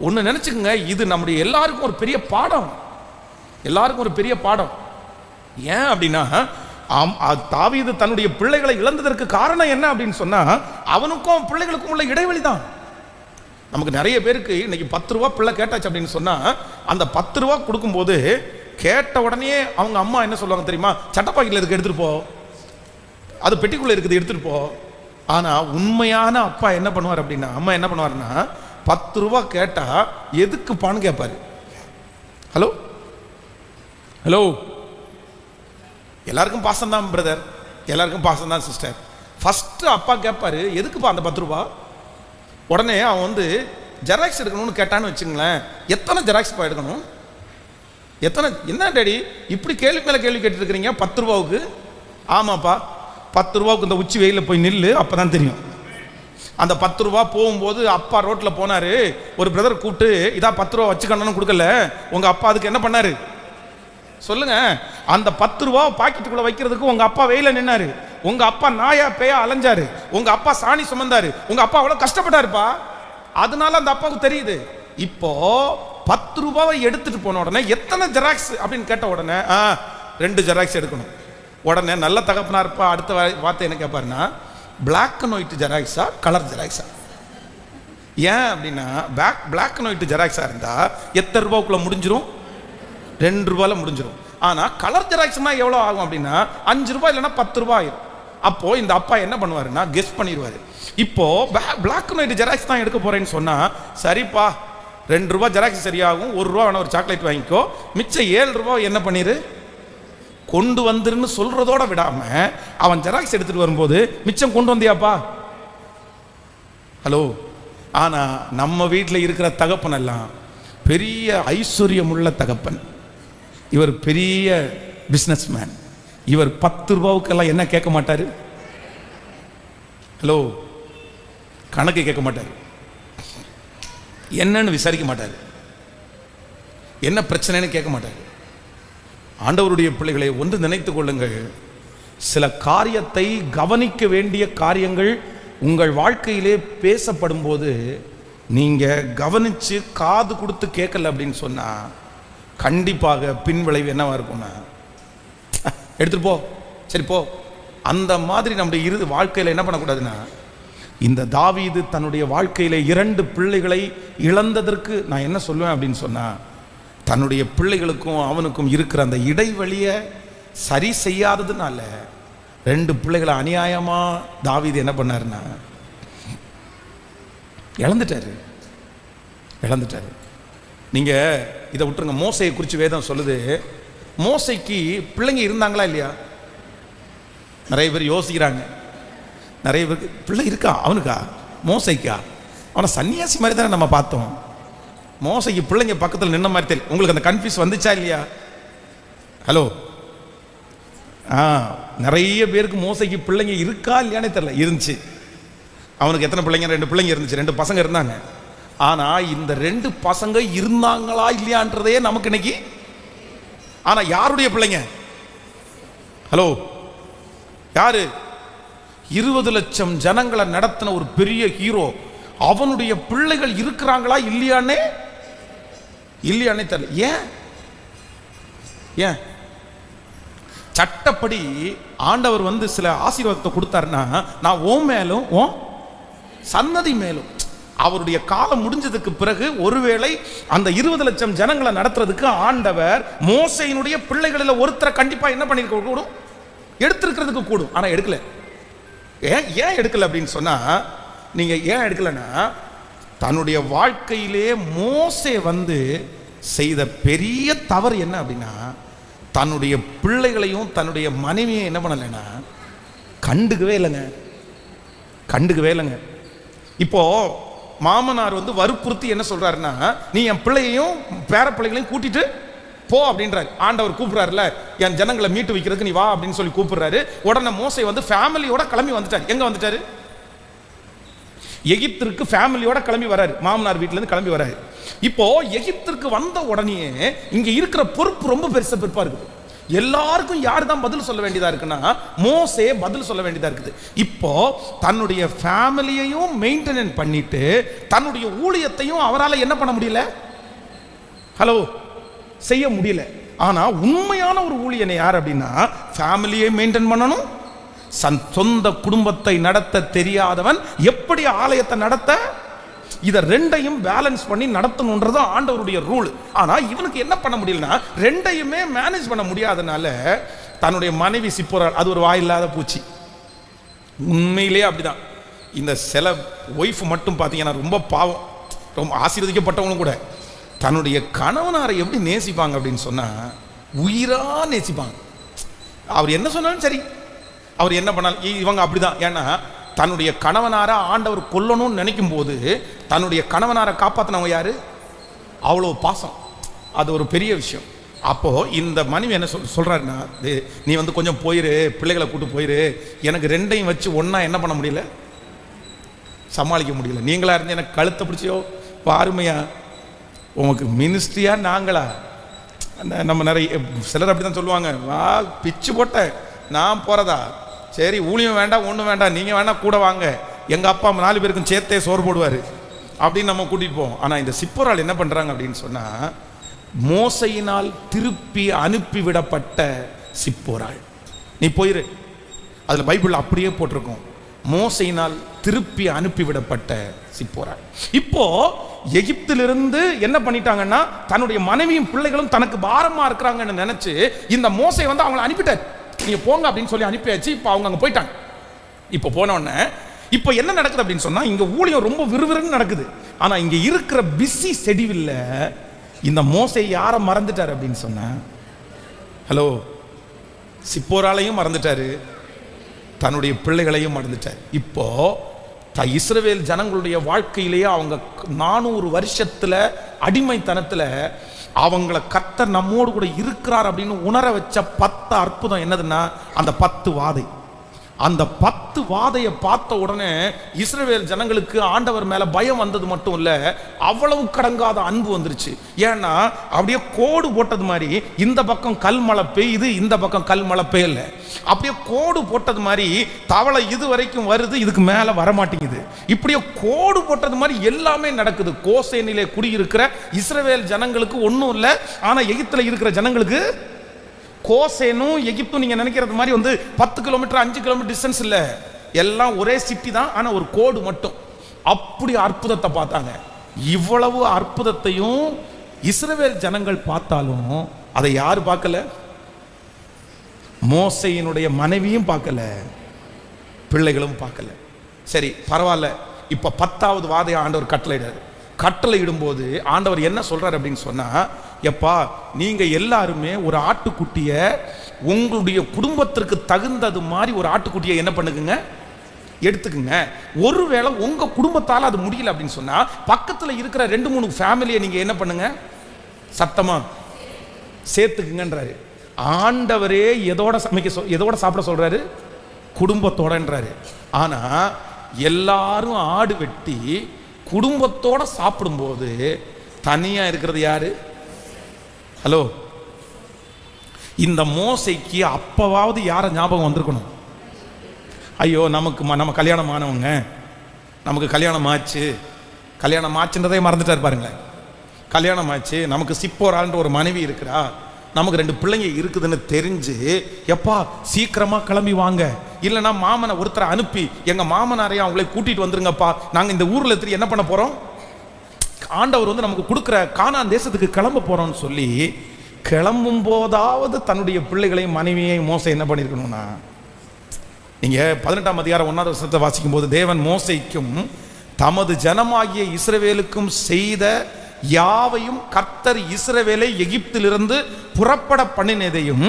ஒன்னு நினைச்சுக்கங்க, இது நம்முடைய எல்லாருக்கும் ஒரு பெரிய பாடம். எல்லாருக்கும் ஒரு பெரிய பாடம். ஏன் அப்படின்னா, தாவீது தன்னுடைய பிள்ளைகளை இழந்ததற்கு காரணம் என்ன அப்படின்னு சொன்னா, அவனுக்கும் பிள்ளைகளுக்கும் உள்ள இடைவெளி தான். நமக்கு நிறைய பேருக்கு இன்னைக்கு 10 ரூபா பிள்ளை கேட்டாச்சு அப்படின்னு சொன்னா, அந்த 10 ரூபா கொடுக்கும்போது கேட்ட உடனே அவங்க அம்மா என்ன சொல்லுவாங்க தெரியுமா? சட்டப்பாக்கில் இருக்கு, எடுத்துட்டு போ, அது பெட்டிக்குள்ள இருக்குது, எடுத்துட்டு போ. ஆனா உண்மையான அப்பா என்ன பண்ணுவார் அப்படின்னா, அம்மா என்ன பண்ணுவாருன்னா, 10 ரூபா கேட்டா எதுக்குப்பான்னு கேட்பாரு. ஹலோ ஹலோ, எல்லாருக்கும் பாசம் தான் பிரதர், எல்லாருக்கும் பாசம் தான் சிஸ்டர். ஃபர்ஸ்ட் அப்பா கேட்பாரு, எதுக்குப்பா அந்த 10 ரூபா? உடனே அவன் வந்து ஜெராக்ஸ் எடுக்கணும்னு கேட்டான்னு வச்சுங்களேன், எத்தனை ஜெராக்ஸ் எடுக்கணும், எத்தனை, என்ன டேடி இப்படி கேள்வி மேல கேள்வி கேட்டு இருக்கிறீங்க 10 ரூபாவுக்கு? ஆமாப்பா, 10 ரூபாவுக்கு இந்த உச்சி வெயில போய் நில்லு, அப்பதான் தெரியும். அந்த 10 ரூபா போகும்போது அப்பா ரோட்ல போனாரு, ஒரு பிரதர் கூப்பிட்டு, இதா 10 ரூபா வச்சுக்கணும்னு கொடுக்கல, உங்க அப்பா அதுக்கு என்ன பண்ணாரு சொல்லுங்க? அந்த 10 ரூபா பாக்கெட்டுக்குள்ள வைக்கிறதுக்கு உங்க அப்பா வெயில நின்னாரு. உங்க அப்பா நாயா பேயா அலைஞ்சாரு. உங்க அப்பா சாணி சுமந்தாரு. உங்க அப்பா அவ்வளவு கஷ்டப்பட்டாருப்பா. அதனால அந்த அப்பாவுக்கு தெரியுது. இப்போ 10 ரூபாவை எடுத்துட்டு போன உடனே எத்தனை ஜெராக்ஸ் அப்படின்னு கேட்ட உடனே 2 ஜெராக்ஸ் எடுக்கணும். உடனே நல்ல தகப்பனா இருப்பா, அடுத்த வார்த்தை என்ன கேட்பாருன்னா, பிளாக் அண்ட் ஒயிட் ஜெராக்ஸா கலர் ஜெராக்ஸா? ஏன் அப்படின்னா, பிளாக் அண்ட் ஒயிட் ஜெராக்ஸா இருந்தா எத்தனை ரூபாய்க்குள்ள முடிஞ்சிரும்? 2 ரூபாயில முடிஞ்சிடும். ஆனா கலர் ஜெராக்ஸ்னா எவ்வளவு ஆகும் அப்படின்னா 5 ரூபாய் இல்லைன்னா 10 ரூபாய் ஆயிரும். அப்போ இந்த அப்பா என்ன பண்ணுவாருன்னா, கெஸ் பண்ணிடுவாரு. இப்போ பிளாக் அண்ட் ஒயிட் ஜெராக்ஸ் தான் எடுக்க போறேன்னு சொன்னா, சரிப்பா 2 ரூபாய் ஜெராக்ஸ் சரியாகும், 1 ரூபா வேணா ஒரு சாக்லேட் வாங்கிக்கோ, மிச்சம் 7 ரூபாய் என்ன பண்ணிரு கொண்டு வந்துருன்னு சொல்றதோட விடாம, அவன் ஜெராக்ஸ் எடுத்துட்டு வரும்போது மிச்சம் கொண்டு வந்தியாப்பா? ஹலோ. ஆனா நம்ம வீட்டில் இருக்கிற தகப்பன் எல்லாம் பெரிய ஐஸ்வர்யம் உள்ள தகப்பன். இவர் பெரிய பிசினஸ் மேன். இவர் 10 ரூபாவுக்கெல்லாம் என்ன கேட்க மாட்டாரு? ஹலோ, கணக்கு கேட்க மாட்டாரு, என்னன்னு விசாரிக்க மாட்டாரு, என்ன பிரச்சனைன்னு கேட்க மாட்டாரு. ஆண்டவருடைய பிள்ளைகளை ஒன்று நினைத்துக் கொள்ளுங்கள், சில காரியத்தை கவனிக்க வேண்டிய காரியங்கள் உங்கள் வாழ்க்கையிலே பேசப்படும் போது நீங்க கவனிச்சு காது கொடுத்து கேட்கல அப்படின்னு சொன்னா, கண்டிப்பாக பின்விளைவு என்னவா இருக்கும்னா, எடுத்துட்டு போ, சரி போ. அந்த மாதிரி நம்முடைய வாழ்க்கையில் என்ன பண்ணக்கூடாதுன்னா, இந்த தாவீது தன்னுடைய வாழ்க்கையில 2 பிள்ளைகளை இழந்ததற்கு நான் என்ன சொல்லுவேன் அப்படின்னு சொன்னா, தன்னுடைய பிள்ளைகளுக்கும் அவனுக்கும் இருக்கிற அந்த இடைவெளியை சரி செய்யாததுனால 2 பிள்ளைகளை அநியாயமா தாவீது என்ன பண்ணாருன்னா இழந்துட்டாரு. நீங்க இதை விட்டுருங்க. மோசையை குறித்து வேதம் சொல்லுது, மோசைக்கு பிள்ளைங்க இருந்தாங்களா இல்லையா? நிறைய பேர் யோசிக்கிறாங்க, நிறைய பேருக்கு பிள்ளை இருக்கா அவனுக்கா, மோசைக்கா? அவனை சன்னியாசி மாதிரி தானே நம்ம பார்த்தோம். மோசைக்கு பிள்ளைங்க பக்கத்தில் நின்ன மாதிரி தெரியும். உங்களுக்கு அந்த கன்ஃபியூஸ் வந்துச்சா இல்லையா? ஹலோ. நிறைய பேருக்கு மோசைக்கு பிள்ளைங்க இருக்கா இல்லையானே தெரியல. இருந்துச்சு. அவனுக்கு எத்தனை பிள்ளைங்க? 2 பிள்ளைங்க இருந்துச்சு, 2 பசங்க இருந்தாங்க. ஆனா இந்த 2 பசங்க இருந்தாங்களா இல்லையான்றதே நமக்கு இன்னைக்கு. ஆனா யாருடைய பிள்ளைங்க? ஹலோ, யாரு? 20 லட்சம் ஜனங்களை நடத்தின ஒரு பெரிய ஹீரோ. அவனுடைய பிள்ளைகள் இருக்கிறாங்களா இல்லையானே தெரியல. ஏன் சட்டப்படி ஆண்டவர் சில ஆசீர்வாதத்தை கொடுத்தாருன்னா, நான் ஓ மேலும் ஓ சன்னதி மேலும். அவருடைய காலம் முடிஞ்சதுக்கு பிறகு ஒருவேளை அந்த 20 லட்சம் ஜனங்களை நடத்துறதுக்கு ஆண்டவர் மோசையினுடைய பிள்ளைகளில் ஒருத்தரை கண்டிப்பா என்ன பண்ணிருக்க கூடும், எடுத்திருக்கிறதுக்கு கூடும். ஆனா எடுக்கல. ஏன் எடுக்கல அப்படின்னு சொன்னா, நீங்க ஏன் எடுக்கலன்னா, தன்னுடைய வாழ்க்கையிலே மோசே செய்த பெரிய தவறு என்ன அப்படின்னா, தன்னுடைய பிள்ளைகளையும் தன்னுடைய மனைவியும் என்ன பண்ணலைன்னா கண்டுக்கவே இல்லைங்க. இப்போ மாமனார் வற்புறுத்தி என்ன சொல்றாருன்னா, நீ என் பிள்ளையையும் பேர பிள்ளைகளையும் கூட்டிட்டு போ அப்படின்றாரு. ஆண்டவர் கூப்பிடுறாருல, என் ஜனங்களை மீட்டு வைக்கிறதுக்கு நீ வா அப்படின்னு சொல்லி கூப்பிடுறாரு. உடனே மோசே ஃபேமிலியோட கிளம்பி வந்துட்டாரு. எங்க வந்துட்டாரு? எகிப்திற்கு ஃபேமிலியோட கிளம்பி வராரு. மாமனார் வீட்டுல இருந்து கிளம்பி வராரு. இப்போ எகிப்திற்கு வந்த உடனே இங்க இருக்கிற பொறுப்பு ரொம்ப பெருப்பா இருக்குது. எல்லாருக்கும் யார் தான் பதில் சொல்ல வேண்டியதா இருக்குன்னா, மோசே பதில் சொல்ல வேண்டியதா இருக்குது. இப்போ தன்னுடைய ஃபேமிலியையும் மெயின்டெனன்ஸ் பண்ணிட்டு தன்னுடைய ஊழியத்தையும் அவரால் என்ன பண்ண முடியல, ஹலோ, செய்ய முடியல. ஆனா உண்மையான ஒரு ஊழியனை யார் அப்படின்னா, ஃபேமிலியை மெயின்டைன் பண்ணணும், சொந்த குடும்பத்தை நடத்த தெரியாதவன் எப்படி ஆலயத்தை நடத்த, இதை ரெண்டையும் பேலன்ஸ் பண்ணி நடத்தணும்ன்றது ஆண்டவருடைய ரூல். ஆனா இவனுக்கு என்ன பண்ண முடியலன்னா, ரெண்டையுமே மேனேஜ் பண்ண முடியாதனால தன்னுடைய மனைவி சிப்போராள், அது ஒரு வாயில்லாத பூச்சி. உண்மையிலேயே அப்படிதான். இந்த சில ஒய்ஃப் மட்டும் பார்த்தீங்கன்னா ரொம்ப பாவம், ரொம்ப ஆசீர்வதிக்கப்பட்டவங்களும் கூட தன்னுடைய கணவனாரை எப்படி நேசிப்பாங்க அப்படின்னு சொன்னா, உயிரா நேசிப்பாங்க. அவர் என்ன சொன்னாலும் சரி, அவர் என்ன பண்ணாலும். இவங்க அப்படிதான். ஏன்னா தன்னுடைய கணவனாரை ஆண்டவர் கொல்லணும்னு நினைக்கும் போது தன்னுடைய கணவனாரை காப்பாற்றினவங்க யாரு? அவ்வளோ பாசம். அது ஒரு பெரிய விஷயம். அப்போ இந்த மனைவி என்ன சொல்றாருன்னா, நீ கொஞ்சம் போயிரு, பிள்ளைகளை கூட்டு போயிரு, எனக்கு ரெண்டையும் வச்சு ஒன்னா என்ன பண்ண முடியல, சமாளிக்க முடியல. நீங்களா இருந்து எனக்கு கழுத்தை பிடிச்சியோ பாருமையா, உனக்கு மினிஸ்ட்ரியா நாங்களா? நம்ம நிறைய சிலர் அப்படிதான் சொல்லுவாங்க, வா பிச்சு போட்ட நான் போறதா, சரி ஊழியம் வேண்டாம் ஒன்றும் வேண்டாம், நீங்கள் வேணா கூட வாங்க, எங்கள் அப்பா 4 பேருக்கும் சேர்த்தே சோறு போடுவார் அப்படின்னு நம்ம கூட்டிகிட்டு போவோம். ஆனால் இந்த சிப்போரால் என்ன பண்ணுறாங்க அப்படின்னு சொன்னால், மோசையினால் திருப்பி அனுப்பிவிடப்பட்ட சிப்போராள். நீ போயிரு, அதில் பைபிள் அப்படியே போட்டிருக்கோம், மோசையினால் திருப்பி அனுப்பிவிடப்பட்ட சிப்போராள். இப்போ எகிப்திலிருந்து என்ன பண்ணிட்டாங்கன்னா, தன்னுடைய மனைவியும் பிள்ளைகளும் தனக்கு பாரமா இருக்கிறாங்கன்னு நினைச்சு இந்த மோசை அவங்களை அனுப்பிட்டார். நீங்க போங்க அப்படின்னு சொல்லி அனுப்பியாச்சு. இப்போ அவங்க அங்கே போயிட்டாங்க. இப்போ போன உடனே இப்போ என்ன நடக்குது அப்படின்னு சொன்னா, இங்க ஊழியம் ரொம்ப விறுவிறுன்னு நடக்குது. ஆனா இங்க இருக்கிற பிஸி ஷெட்யூல்ல இந்த மோசை யாரை மறந்துட்டார் அப்படின்னு சொன்னா, ஹலோ, சிப்போராலையும் மறந்துட்டாரு, தன்னுடைய பிள்ளைகளையும் மறந்துட்டார். இப்போ இஸ்ரவேல் ஜனங்களுடைய வாழ்க்கையிலேயே அவங்க 400 வருஷத்துல அடிமைத்தனத்துல அவங்கள கர்த்தர் நம்மோடு கூட இருக்கிறார் அப்படின்னு உணர வச்ச 10 அற்புதம் என்னதுன்னா, அந்த 10 வாதை. அந்த 10 வாதையை பார்த்த உடனே இஸ்ரவேல் ஜனங்களுக்கு ஆண்டவர் மேல பயம் வந்தது மட்டும் இல்ல, அவ்வளவு கடங்காத அன்பு வந்துருச்சு. ஏன்னா அப்படியே கோடு போட்டது மாதிரி இந்த பக்கம் கல் மழை பெய்யுது, இந்த பக்கம் கல் மழை பெய்யல. அப்படியே கோடு போட்டது மாதிரி தவளை இது வரைக்கும் வருது, இதுக்கு மேல வரமாட்டேங்குது. இப்படியே கோடு போட்டது மாதிரி எல்லாமே நடக்குது. கோசேனிலே குடியிருக்கிற இஸ்ரவேல் ஜனங்களுக்கு ஒன்றும் இல்லை, ஆனா எகிப்துல இருக்கிற ஜனங்களுக்கு, கோசேனும் எகிப்தும் நீங்க நினைக்கிறது மாதிரி 10 கிலோமீட்டர் 5 கிலோமீட்டர் டிஸ்டன்ஸ் இல்ல, எல்லாம் ஒரே சிட்டி தான், ஆனா ஒரு கோடு மட்டும். அப்படி அற்புதத்தை பார்த்தாங்க. இவ்வளவு அற்புதத்தையும் இஸ்ரவேல் ஜனங்கள் பார்த்தாலும் அதை யாரு பார்க்கல? மோசையினுடைய மனைவியும் பார்க்கல, பிள்ளைகளும் பார்க்கல. சரி பரவாயில்ல. இப்ப 10வது வாதையை ஆண்டவர் கட்டளையிடும்போது ஆண்டவர் என்ன சொல்றாரு அப்படின்னு சொன்னா, எப்பா நீங்க எல்லாருமே ஒரு ஆட்டுக்குட்டிய உங்களுடைய குடும்பத்திற்கு தகுந்தது மாதிரி ஒரு ஆட்டுக்குட்டியை என்ன பண்ணுங்க, எடுத்துக்குங்க. ஒருவேளை உங்க குடும்பத்தால் அது முடியல அப்படின்னு சொன்னா, பக்கத்துல இருக்கிற 2-3 ஃபேமிலியை நீங்க என்ன பண்ணுங்க, சத்தமா சேர்த்துக்குங்கன்றாரு. ஆண்டவரே எதோட சாப்பிட சொல்றாரு? குடும்பத்தோடன்றாரு. ஆனா எல்லாரும் ஆடு வெட்டி குடும்பத்தோட சாப்பிடும்போது தனியா இருக்கிறது யாரு? ஹலோ, இந்த மோசைக்கு அப்பவாவது யார ஞாபகம் வந்திருக்கணும்? ஐயோ நம்ம கல்யாணம் ஆனவங்க, நமக்கு கல்யாணம் ஆச்சு, கல்யாணம் ஆச்சுன்றதே மறந்துட்டார் பாருங்களேன். கல்யாணம் ஆச்சு, நமக்கு சிப்போரான்ற ஒரு மனைவி இருக்கிறா, நமக்கு 2 பிள்ளைங்க இருக்குதுன்னு தெரிஞ்சு, எப்பா சீக்கிரமா கிளம்பி வாங்க, இல்லைன்னா மாமனை ஒருத்தரை அனுப்பி எங்க மாமனாரையும் அவங்களை கூட்டிட்டு வந்துருங்கப்பா, நாங்க இந்த ஊர்ல திரு என்ன பண்ண போறோம், ஆண்டவர் வந்து நமக்கு கொடுக்குற கானான் தேசத்துக்கு கிளம்ப போறோம்னு சொல்லி கிளம்பும் போதாவது தன்னுடைய பிள்ளைகளையும் மனைவியையும் மோசை என்ன பண்ணிருக்கணும்னா, நீங்க 18ஆம் அதிகாரம் 1வது வசனத்தை வாசிக்கும் போது, தேவன் மோசைக்கும் தமது ஜனமாகிய இஸ்ரவேலுக்கும் செய்த யாவையும் கர்த்தர் இஸ்ரவேலை எகிப்திலிருந்து புறப்பட பண்ணினதையும்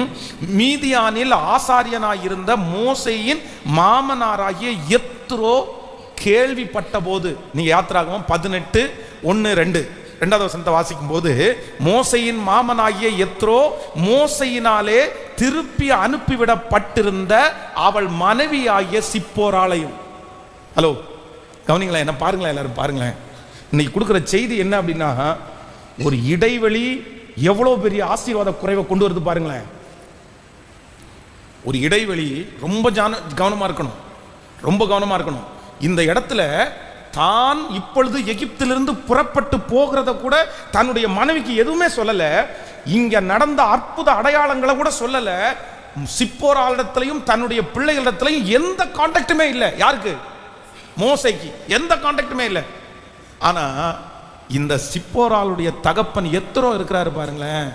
மீதியானில் ஆசாரியனாயிருந்த மோசையின் மாமனாராகிய எத்ரோ கேள்விப்பட்ட போது, நீங்க யாத்திராகமம் 18:1-2 2வது வசனத்தை வாசிக்கும் போது, மோசையின் மாமனாகிய எத்ரோ மோசையினாலே திருப்பி அனுப்பிவிடப்பட்டிருந்த அவள் மனைவியாகிய சிப்போராளையும். ஹலோ கவனிங்களேன், என்ன பாருங்களேன், எல்லாரும் பாருங்களேன். இன்னைக்கு கொடுக்குற செய்தி என்ன அப்படின்னா, ஒரு இடைவெளி எவ்வளவு பெரிய ஆசீர்வாத குறைவை கொண்டு வருது பாருங்களேன். ஒரு இடைவெளி ரொம்ப கவனமா இருக்கணும், ரொம்ப கவனமா இருக்கணும். இந்த இடத்துல தான் இப்பொழுது எகிப்திலிருந்து புறப்பட்டு போகிறத கூட தன்னுடைய மனைவிக்கு எதுவுமே சொல்லல. இங்க நடந்த அற்புத அடையாளங்களை கூட சொல்லல. சிப்போராளிடத்திலையும் தன்னுடைய பிள்ளைகளிடத்திலையும் எந்த கான்டாக்டுமே இல்லை. யாருக்கு? மோசைக்கு எந்த கான்டாக்டுமே இல்லை. ஆனா இந்த சிப்போராளுடைய தகப்பன் எத்ரோ இருக்கிறாரு பாருங்களேன்,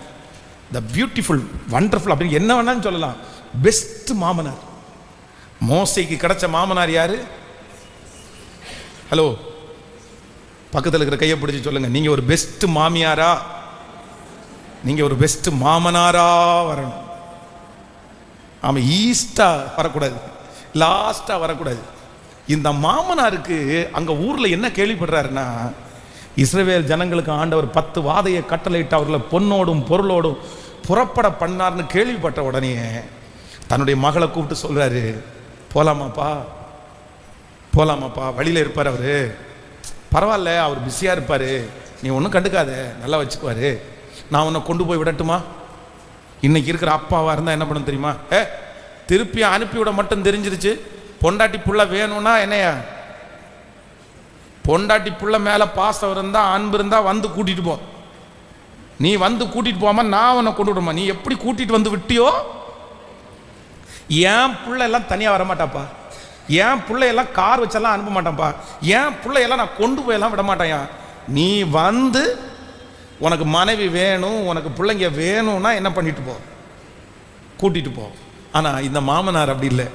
த பியூட்டிஃபுல் வண்டர்ஃபுல் அப்படின்னு என்ன வேணாலும் சொல்லலாம், பெஸ்ட் மாமனார். மோசைக்கு கிடைச்ச மாமனார் யாரு? ஹலோ பக்கத்தில் இருக்கிற கையை பிடிச்சி சொல்லுங்க, நீங்க ஒரு பெஸ்ட் மாமியாரா, நீங்க ஒரு பெஸ்ட் மாமனாரா வரணும். ஆமா, ஈஸ்டா வரக்கூடாது, லாஸ்டா வரக்கூடாது. இந்த மாமனாருக்கு அங்க ஊர்ல என்ன கேள்விப்படுறாருன்னா, இஸ்ரவேல் ஜனங்களுக்கு ஆண்டவர் 10 வாதையை கட்டளையிட்டு அவர்களை பொன்னோடும் பொருளோடும் புறப்பட பண்ணார்னு கேள்விப்பட்ட உடனே தன்னுடைய மகளை கூப்பிட்டு சொல்றாரு, போலாமாப்பா போலாமாப்பா, வழியில இருப்பார் அவரு, பரவாயில்ல அவர் பிஸியா இருப்பாரு, நீ ஒன்றும் கண்டுக்காத, நல்லா வச்சுக்குவாரு, நான் உன்னை கொண்டு போய் விடட்டுமா? இன்னைக்கு இருக்கிற அப்பாவா இருந்தா என்ன பண்ண தெரியுமா, திருப்பி அனுப்பிவிட மட்டும் தெரிஞ்சிருச்சு, பொண்டாட்டி புள்ள வேணும்னா என்னையா, பொண்டாட்டி புள்ள மேல பாசம் இருந்தா அன்பு இருந்தா வந்து கூட்டிட்டு போ, நீ வந்து கூட்டிட்டு போகாம நான் உன்னை கொண்டு விடுமா, நீ எப்படி கூட்டிட்டு வந்து விட்டியோ, என் புள்ள எல்லாம் தனியா வரமாட்டாப்பா, என் பிள்ளையெல்லாம் கார் வச்செல்லாம் அனுப்ப மாட்டான்ப்பா, என் பிள்ளையெல்லாம் நான் கொண்டு போயெல்லாம் விட மாட்டேன், நீ வந்து உனக்கு மனைவி வேணும், உனக்கு பிள்ளைங்க வேணும்னா என்ன பண்ணிட்டு போ, கூட்டிட்டு போ. ஆனா இந்த மாமனார் அப்படி இல்லை.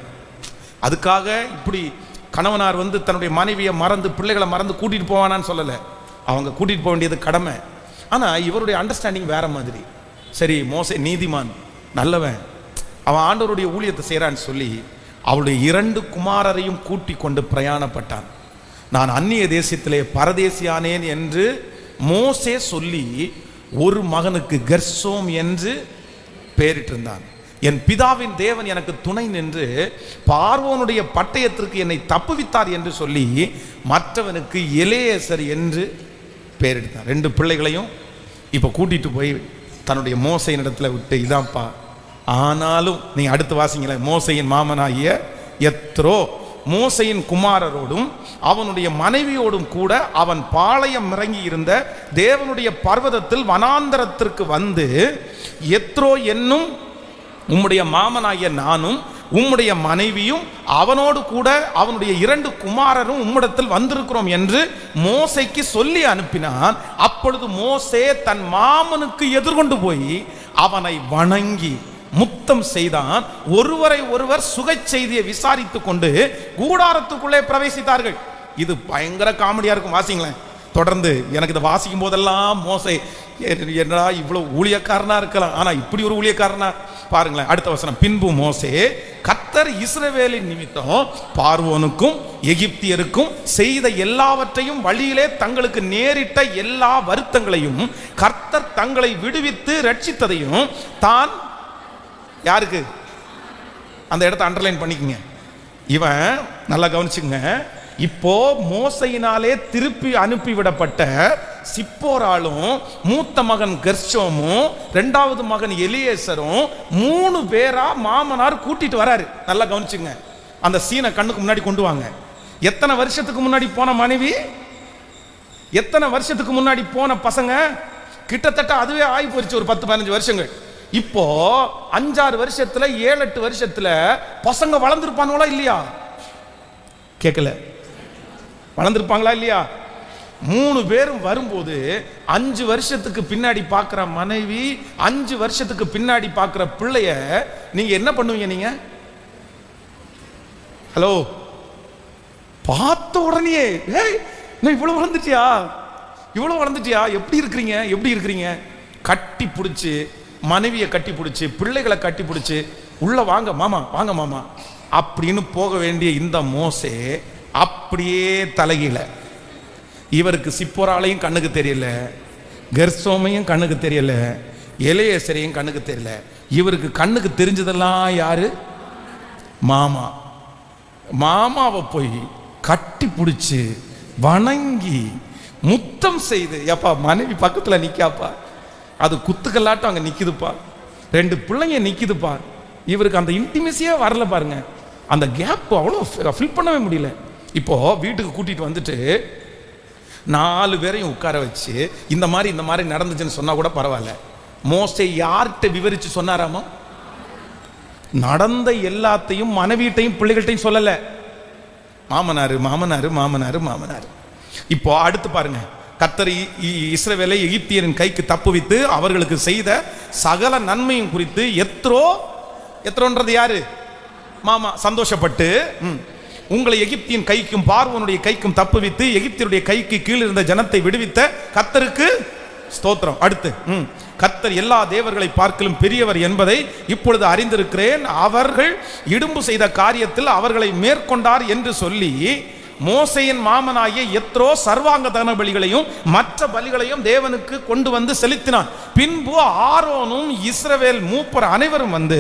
அதுக்காக இப்படி கணவனார் வந்து தன்னுடைய மனைவியை மறந்து பிள்ளைகளை மறந்து கூட்டிட்டு போவானான்னு சொல்லலை, அவங்க கூட்டிட்டு போக வேண்டியது கடமை. ஆனா இவருடைய அண்டர்ஸ்டாண்டிங் வேற மாதிரி. சரி, மோசே நீதிமான், நல்லவன், அவன் ஆண்டவருடைய ஊழியத்தை செய்யறான்னு சொல்லி அவளுடைய 2 குமாரரையும் கூட்டி கொண்டு பிரயாணப்பட்டான். நான் அந்நிய தேசத்திலே பரதேசியானேன் என்று மோசே சொல்லி ஒரு மகனுக்கு கெர்சோம் என்று பெயரிட்டிருந்தான். என் பிதாவின் தேவன் எனக்கு துணை நின்று பார்வோனுடைய பட்டயத்திற்கு என்னை தப்புவித்தார் என்று சொல்லி மற்றவனுக்கு எலேசர் என்று பெயரிட்டான். 2 பிள்ளைகளையும் இப்ப கூட்டிட்டு போய் தன்னுடைய மோசையின் இடத்துல விட்டு, இதான்ப்பா. ஆனாலும் நீங்க அடுத்து வாசிங்களேன், மோசையின் மாமனாகிய எத்ரோ மோசையின் குமாரரோடும் அவனுடைய மனைவியோடும் கூட அவன் பாளையம் இறங்கி இருந்த தேவனுடைய பர்வதத்தில் வனாந்தரத்திற்கு வந்து, எத்ரோ என்னும் உம்முடைய மாமனாகிய நானும் உம்முடைய மனைவியும் அவனோடு கூட அவனுடைய 2 குமாரரும் உம்மிடத்தில் வந்திருக்கிறோம் என்று மோசைக்கு சொல்லி அனுப்பினான். அப்பொழுது மோசே தன் மாமனுக்கு எதிர்கொண்டு போய் அவனை வணங்கி முத்தம் செய்தான். ஒருவரை ஒருவர் சுகை செய்தியை விசாரித்துக் கொண்டு கூடாரத்துக்குள்ளே பிரவேசித்தார்கள். இது பயங்கர காமெடியா இருக்கும், வாசிங்களேன் தொடர்ந்து. எனக்கு இதை வாசிக்கும் போதெல்லாம் மோசே என்னடா இவ்வளவு ஊழியக்காரனா இருக்கலாம், ஆனா இப்படி ஒரு ஊழியக்காரனா பாருங்களேன். அடுத்த வசனம், பின்பு மோசே கர்த்தர் இஸ்ரவேலின் நிமித்தம் பார்வோனுக்கும் எகிப்தியருக்கும் செய்த எல்லாவற்றையும் வழியிலே தங்களுக்கு நேரிட்ட எல்லா வருத்தங்களையும் கர்த்தர் தங்களை விடுவித்து ரட்சித்ததையும் தான், யாருக்கு, அந்த இடத்தை அண்டர்லைன் பண்ணிக்கங்க. இவன் நல்லா கவனிச்சுங்க, இப்போ மோசையினாலே திருப்பி அனுப்பிவிடப்பட்ட சிப்போராலும் மூத்த மகன் கெர்ஷோமும் இரண்டாவது மகன் எலியேசரும் 3 பேரா மாமனார் கூட்டிட்டு வராரு. நல்லா கவனிச்சுங்க, அந்த சீனை கண்ணுக்கு முன்னாடி கொண்டு வாங்க. எத்தனை வருஷத்துக்கு முன்னாடி போன மனைவி, எத்தனை வருஷத்துக்கு முன்னாடி போன பசங்க, கிட்டத்தட்ட அதுவே ஆகி போயிடுச்சு ஒரு 10-15 வருஷங்கள். இப்போ 5-6 வருஷத்துல 7-8 வருஷத்துல பசங்க வளர்ந்துருப்பாங்களா இல்லையா? கேட்கல, வளர்ந்துருப்பாங்களா இல்லையா? 3 பேரும் வரும்போது 5 வருஷத்துக்கு பின்னாடி பார்க்குற மனைவி, 5 வருஷத்துக்கு பின்னாடி பார்க்குற பிள்ளைய நீங்க என்ன பண்ணுவீங்க? நீங்க ஹலோ, பார்த்த உடனே இவ்வளவு வளர்ந்துட்டியா, இவ்வளவு வளர்ந்துட்டியா, எப்படி இருக்கிறீங்க, எப்படி இருக்கிறீங்க, கட்டி பிடிச்சி மனைவியை கட்டி பிடிச்சி பிள்ளைகளை கட்டி பிடிச்சி உள்ள வாங்க மாமா, வாங்க மாமா அப்படின்னு போக வேண்டிய இந்த மோசே அப்படியே தலைகீழ. இவருக்கு சிப்போராலையும் கண்ணுக்கு தெரியல, கெர்சோமையும் கண்ணுக்கு தெரியல, எலியேசரையும் கண்ணுக்கு தெரியல. இவருக்கு கண்ணுக்கு தெரிஞ்சதெல்லாம் யாரு? மாமா. மாமாவை போய் கட்டி பிடிச்சி வணங்கி முத்தம் செய்து, எப்பா மனைவி பக்கத்துல நிக்காப்பா, அது குத்துக்கல்லாட்டம் அங்க நிக்குதுப்பா, 2 பிள்ளைங்க நிக்குதுப்பா. இவருக்கு அந்த இன்டிமேசியே வரல பாருங்க, அந்த கேப் அவ்வளோ ஃபில் பண்ணவே முடியல. இப்போ வீட்டுக்கு கூட்டிட்டு வந்துட்டு 4 பேரையும் உட்கார வச்சு இந்த மாதிரி நடந்துச்சுன்னு சொன்னா கூட பரவாயில்ல. மோசே யார்கிட்ட விவரிச்சு சொன்னாராமா? நடந்த எல்லாத்தையும் மனைவிட்டையும் பிள்ளைகள்ட்டையும் சொல்லல, மாமனாரு மாமனாரு மாமனாரு மாமனாரு. இப்போ அடுத்து பாருங்க, கர்த்தர் இஸ்ரவேலை எகிப்தியரின் கைக்கு தப்புவித்து அவர்களுக்கு செய்த சகல நன்மையும் குறித்து எத்ரோன்றது யாரு? மாமா. சந்தோஷப்பட்டு உங்களை எகிப்தியின் கைக்கும் பார்வோனுடைய கைக்கும் தப்புவித்து எகிப்தியருடைய கைக்கு கீழ் இருந்த ஜனத்தை விடுவித்த கர்த்தருக்கு ஸ்தோத்திரம். அடுத்து, கர்த்தர் எல்லா தேவர்களை பார்க்கலும் பெரியவர் என்பதை இப்பொழுது அறிந்திருக்கிறேன், அவர்கள் இடும்பு செய்த காரியத்தில் அவர்களை மேற்கொண்டார் என்று சொல்லி மோசேயின் மாமனாகிய எத்ரோ சர்வாங்க தகன பலிகளையும் மற்ற பலிகளையும் தேவனுக்கு கொண்டு வந்து செலுத்தினான். பின்பு ஆரோனும் இஸ்ரவேல் மூப்பர் அனைவரும் வந்து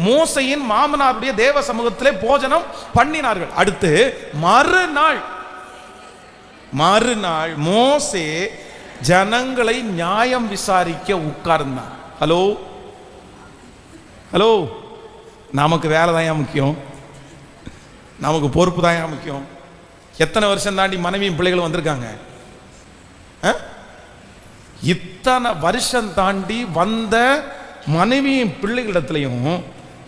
மோசேயின் மாமனாருடைய தேவ சமூகத்திலே போஜனம் பண்ணினார்கள். அடுத்து மறுநாள் மோசே ஜனங்களை நியாயம் விசாரிக்க உட்கார்ந்தான். ஹலோ ஹலோ, நமக்கு வேலை தான் முக்கியம், நமக்கு பொறுப்பு தான் முக்கியம். எத்தனை வருஷம் தாண்டி மனைவியும் பிள்ளைகளும் வந்திருக்காங்க? இத்தனை வருஷம் தாண்டி வந்த மனைவியும் பிள்ளைகளிடத்துலையும்,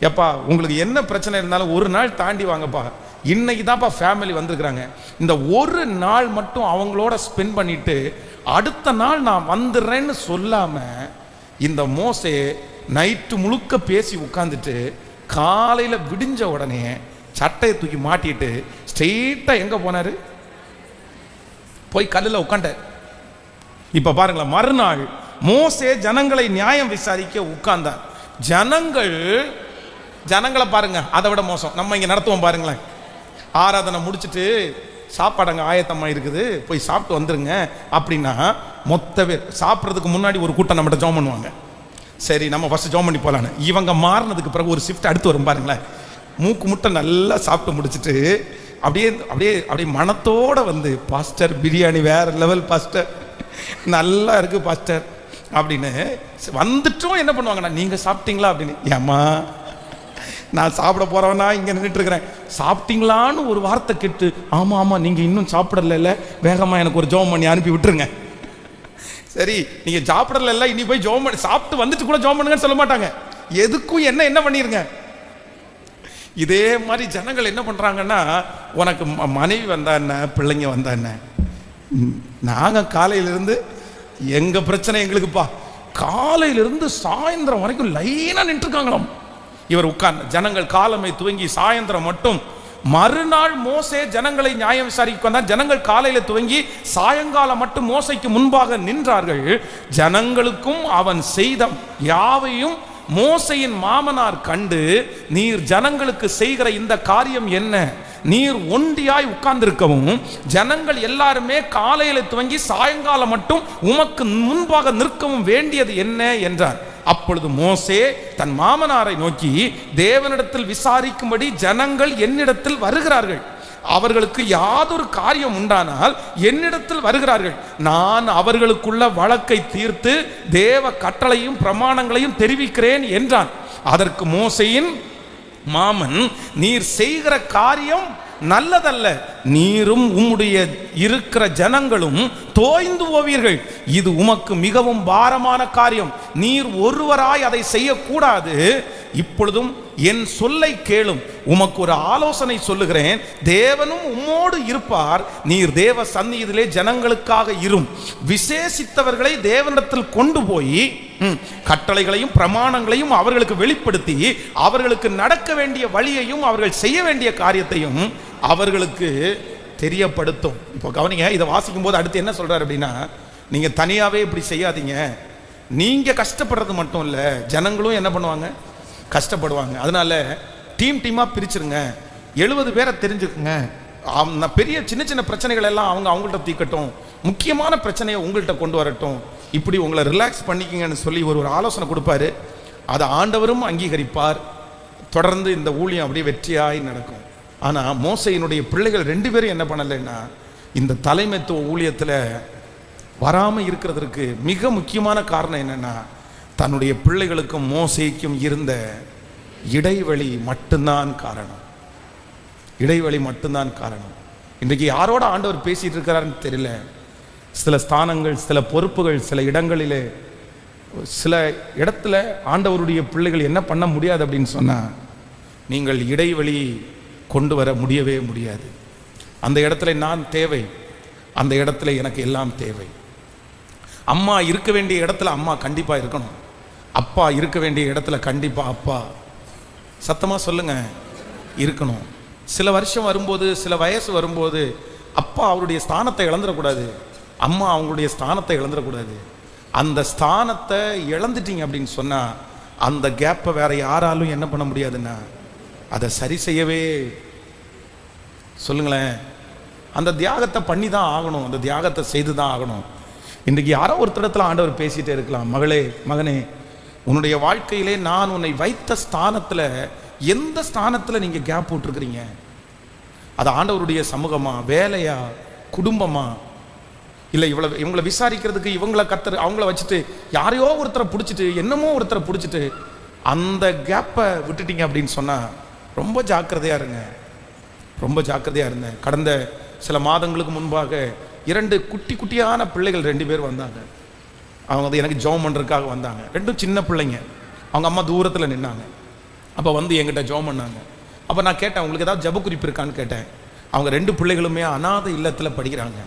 எப்பா உங்களுக்கு என்ன பிரச்சனை இருந்தாலும் ஒரு நாள் தாண்டி வாங்கப்பா, இன்னைக்கு தான்ப்பா ஃபேமிலி வந்திருக்கிறாங்க, இந்த ஒரு நாள் மட்டும் அவங்களோட ஸ்பெண்ட் பண்ணிட்டு அடுத்த நாள் நான் வந்துடுறேன்னு சொல்லாம இந்த மோசே நைட்டு முழுக்க பேசி உட்காந்துட்டு காலையில விடிஞ்ச உடனே சட்டையை தூக்கி மாட்டிட்டு ஸ்ட்ரெயிட்டா எங்க போனாரு? போய் கல்லுல உட்காண்ட. இப்ப பாருங்களேன், மறுநாள் மோசே ஜனங்களை நியாயம் விசாரிக்க உட்கார்ந்தார். ஜனங்களை பாருங்க, அதை விட மோசம் நம்ம இங்க நடத்துவோம் பாருங்களேன். ஆராதனை முடிச்சுட்டு சாப்பாடு அங்கே ஆயத்தமாக இருக்குது, போய் சாப்பிட்டு வந்துருங்க அப்படின்னா மொத்த பேர் சாப்பிட்றதுக்கு முன்னாடி ஒரு கூட்டம் நம்மகிட்ட ஜோம் பண்ணுவாங்க. சரி நம்ம ஃபஸ்ட்டு ஜோம் பண்ணி போகலான்னு. இவங்க மாறினதுக்கு பிறகு ஒரு ஷிஃப்ட் அடுத்து வரும் பாருங்களேன். மூக்கு முட்டை நல்லா சாப்பிட்டு முடிச்சுட்டு அப்படியே அப்படியே அப்படியே மனத்தோடு வந்து, பாஸ்டர் பிரியாணி வேற லெவல் பாஸ்டர், நல்லா இருக்கு பாஸ்டர் அப்படின்னு வந்துட்டும் என்ன பண்ணுவாங்கண்ணா, நீங்கள் சாப்பிட்டீங்களா அப்படின்னு. ஏம்மா நான் சாப்பிட போறவனா இங்கே நின்றுட்டு இருக்கிறேன், சாப்பிட்டீங்களான்னு ஒரு வார்த்தை கேட்டு, ஆமாம் ஆமாம் நீங்கள் இன்னும் சாப்பிடல, வேகமாக எனக்கு ஒரு ஜோம் பண்ணி அனுப்பி விட்டுருங்க. சரி நீங்கள் சாப்பிடல, இனி போய் ஜோம் பண்ணி சாப்பிட்டு வந்துட்டு கூட ஜோம் பண்ணுங்கன்னு சொல்ல மாட்டாங்க. எதுக்கும் என்ன பண்ணிருங்க. இதே மாதிரி ஜனங்கள் என்ன பண்ணுறாங்கன்னா, உனக்கு மனைவி வந்தா என்ன, பிள்ளைங்க வந்தா என்ன, நாங்கள் காலையிலிருந்து எங்கள் பிரச்சனை எங்களுக்குப்பா, காலையிலிருந்து சாயந்தரம் வரைக்கும் லைனாக நின்றுருக்காங்களாம். இவர் உட்கார்ந்து ஜனங்கள் காலமை துவங்கி சாயந்தரம் மட்டும். மறுநாள் மோசே ஜனங்களை நியாயம் விசாரிக்க வந்தார். ஜனங்கள் காலையில துவங்கி சாயங்காலம் மட்டும் மோசைக்கு முன்பாக நின்றார்கள். ஜனங்களுக்கும் அவன் செய்த யாவையும் மோசையின் மாமனார் கண்டு, நீர் ஜனங்களுக்கு செய்கிற இந்த காரியம் என்ன, நீர் ஒண்டியாய் உட்கார்ந்திருக்கவும் ஜனங்கள் எல்லாருமே காலையில துவங்கி சாயங்காலம் மட்டும் உமக்கு முன்பாக நிற்கவும் வேண்டியது என்ன என்றார். அப்பொழுது மோசே தன் மாமனாரை நோக்கி, தேவனிடத்தில் விசாரிக்கும்படி ஜனங்கள் என்னிடத்தில் வருகிறார்கள், அவர்களுக்கு யாதொரு காரியம் உண்டானால் என்னிடத்தில் வருகிறார்கள், நான் அவர்களுக்குள்ள வழக்கை தீர்த்து தேவ கட்டளையும் பிரமாணங்களையும் தெரிவிக்கிறேன் என்றான். அதற்கு மோசேயின் மாமன், நீர் செய்கிற காரியம் நல்லதல்ல, நீரும் உம்முடைய இருக்கிற ஜனங்களும் தோய்ந்து போவீர்கள். இது உமக்கு மிகவும் பாரமான காரியம், நீர் ஒருவராய் அதை செய்யக்கூடாது. இப்பொழுதும் என் சொல்லை கேளும், உமக்கு ஒரு ஆலோசனை சொல்லுகிறேன். தேவனும் உம்மோடு இருப்பார், நீர் தேவ சந்நிதியிலே ஜனங்களுக்காக இரும். விசேஷித்தவர்களை தேவனிடத்தில் கொண்டு போய் கட்டளைகளையும் பிரமாணங்களையும் அவர்களுக்கு வெளிப்படுத்தி அவர்களுக்கு நடக்க வேண்டிய வழியையும் அவர்கள் செய்ய வேண்டிய காரியத்தையும் அவர்களுக்கு தெரியப்படுத்தும். இப்போ கவனிங்க, இதை வாசிக்கும் போது அடுத்து என்ன சொல்றாரு அப்படின்னா, நீங்க தனியாவே இப்படி செய்யாதீங்க, நீங்க கஷ்டப்படுறது மட்டும் இல்ல, ஜனங்களும் என்ன பண்ணுவாங்க, கஷ்டப்படுவாங்க. அதனால டீமா பிரிச்சிருங்க, 70 பேரை தெரிஞ்சுக்குங்க. பெரிய சின்ன சின்ன பிரச்சனைகள் எல்லாம் அவங்கள்ட்ட தீக்கட்டும், முக்கியமான பிரச்சனையை உங்கள்கிட்ட கொண்டு வரட்டும், இப்படி உங்களை ரிலாக்ஸ் பண்ணிக்கிங்கன்னு சொல்லி ஒரு ஆலோசனை கொடுப்பாரு. அதை ஆண்டவரும் அங்கீகரிப்பார். தொடர்ந்து இந்த ஊழியம் அப்படியே வெற்றியாய் நடக்கும். ஆனால் மோசையினுடைய பிள்ளைகள் 2 பேரும் என்ன பண்ணலைன்னா, இந்த தலைமைத்துவ ஊழியத்தில் வராமல் இருக்கிறதுக்கு மிக முக்கியமான காரணம் என்னன்னா, தன்னுடைய பிள்ளைகளுக்கும் மோசேக்கும் இருந்த இடைவெளி மட்டும்தான் காரணம். இடைவெளி மட்டும்தான் காரணம். இன்றைக்கு யாரோட ஆண்டவர் பேசிட்டு இருக்கிறாருன்னு தெரியல. சில ஸ்தானங்கள், சில பொறுப்புகள், சில இடங்களிலே, சில இடத்துல ஆண்டவருடைய பிள்ளைகள் என்ன பண்ண முடியாது அப்படின்னு சொன்னா, நீங்கள் இடைவெளி கொண்டு வர முடியவே முடியாது. அந்த இடத்துல நான் தேவை, அந்த இடத்துல எனக்கு எல்லாம் தேவை. அம்மா இருக்க வேண்டிய இடத்துல அம்மா கண்டிப்பா இருக்கணும், அப்பா இருக்க வேண்டிய இடத்துல கண்டிப்பா அப்பா, சத்தமா சொல்லுங்க, இருக்கணும். சில வருஷம் வரும்போது, சில வயசு வரும்போது அப்பா அவருடைய ஸ்தானத்தை இழந்துடக்கூடாது, அம்மா அவங்களுடைய ஸ்தானத்தை இழந்துடக்கூடாது. அந்த ஸ்தானத்தை இழந்துட்டீங்க அப்படின்னு சொன்னா அந்த கேப்பை வேற யாராலும் என்ன பண்ண முடியாதுன்னா அதை சரி செய்யவே, சொல்லுங்களேன், அந்த தியாகத்தை பண்ணி தான் ஆகணும், அந்த தியாகத்தை செய்து தான் ஆகணும். இன்றைக்கு யாரோ ஒருத்தரத்தில் ஆண்டவர் பேசிட்டே இருக்கலாம், மகளே மகனே, உன்னுடைய வாழ்க்கையிலே நான் உன்னை வைத்த ஸ்தானத்தில் எந்த ஸ்தானத்தில் நீங்கள் கேப் போட்டிருக்கிறீங்க? அது ஆண்டவருடைய சமூகமா, வேலையா, குடும்பமா, இல்லை இவங்களை விசாரிக்கிறதுக்கு இவங்களை அவங்கள வச்சுட்டு யாரையோ ஒருத்தரை பிடிச்சிட்டு என்னமோ ஒருத்தரை பிடிச்சிட்டு அந்த கேப்பை விட்டுட்டீங்க அப்படின்னு சொன்னால் ரொம்ப ஜாக்கிரதையாக இருங்க, ரொம்ப ஜாக்கிரதையாக இருந்தேன். கடந்த சில மாதங்களுக்கு முன்பாக 2 குட்டி குட்டியான பிள்ளைகள் 2 பேர் வந்தாங்க. அவங்க வந்து எனக்கு ஜெபம் பண்ணுறதுக்காக வந்தாங்க. 2 சின்ன பிள்ளைங்க. அவங்க அம்மா தூரத்தில் நின்னாங்க. அப்போ வந்து என்கிட்ட ஜெபம் பண்ணாங்க. அப்போ நான் கேட்டேன், உங்களுக்கு ஏதாவது ஜெப குறிப்பு இருக்கான்னு கேட்டேன். அவங்க 2 பிள்ளைகளுமே அநாத இல்லத்தில் படிக்கிறாங்க,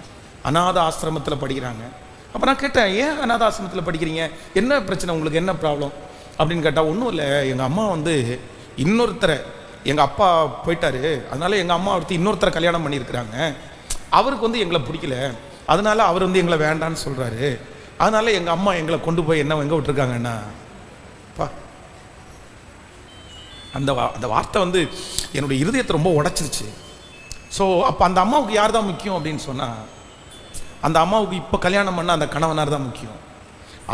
அநாத ஆசிரமத்தில் படிக்கிறாங்க. அப்போ நான் கேட்டேன், ஏன் அநாத ஆசிரமத்தில் படிக்கிறீங்க, என்ன பிரச்சனை உங்களுக்கு, என்ன ப்ராப்ளம் அப்படின்னு கேட்டால், ஒன்றும் இல்லை, எங்கள் அம்மா வந்து இன்னொருத்தரை, எங்கள் அப்பா போயிட்டாரு, அதனால எங்கள் அம்மா ஒருத்தர் இன்னொருத்தரை கல்யாணம் பண்ணியிருக்கிறாங்க, அவருக்கு வந்து எங்களை பிடிக்கல, அதனால அவர் வந்து எங்களை வேண்டான்னு சொல்கிறாரு, அதனால எங்கள் அம்மா எங்களை கொண்டு போய் என்ன எங்கே விட்டுருக்காங்கன்னா, அந்த வார்த்தை வந்து என்னுடைய இருதயத்தை ரொம்ப உடைச்சிருச்சு. ஸோ அப்போ அந்த அம்மாவுக்கு யார் தான் முக்கியம் அப்படின்னு சொன்னால், அந்த அம்மாவுக்கு இப்போ கல்யாணம் பண்ண அந்த கணவனார் தான் முக்கியம்.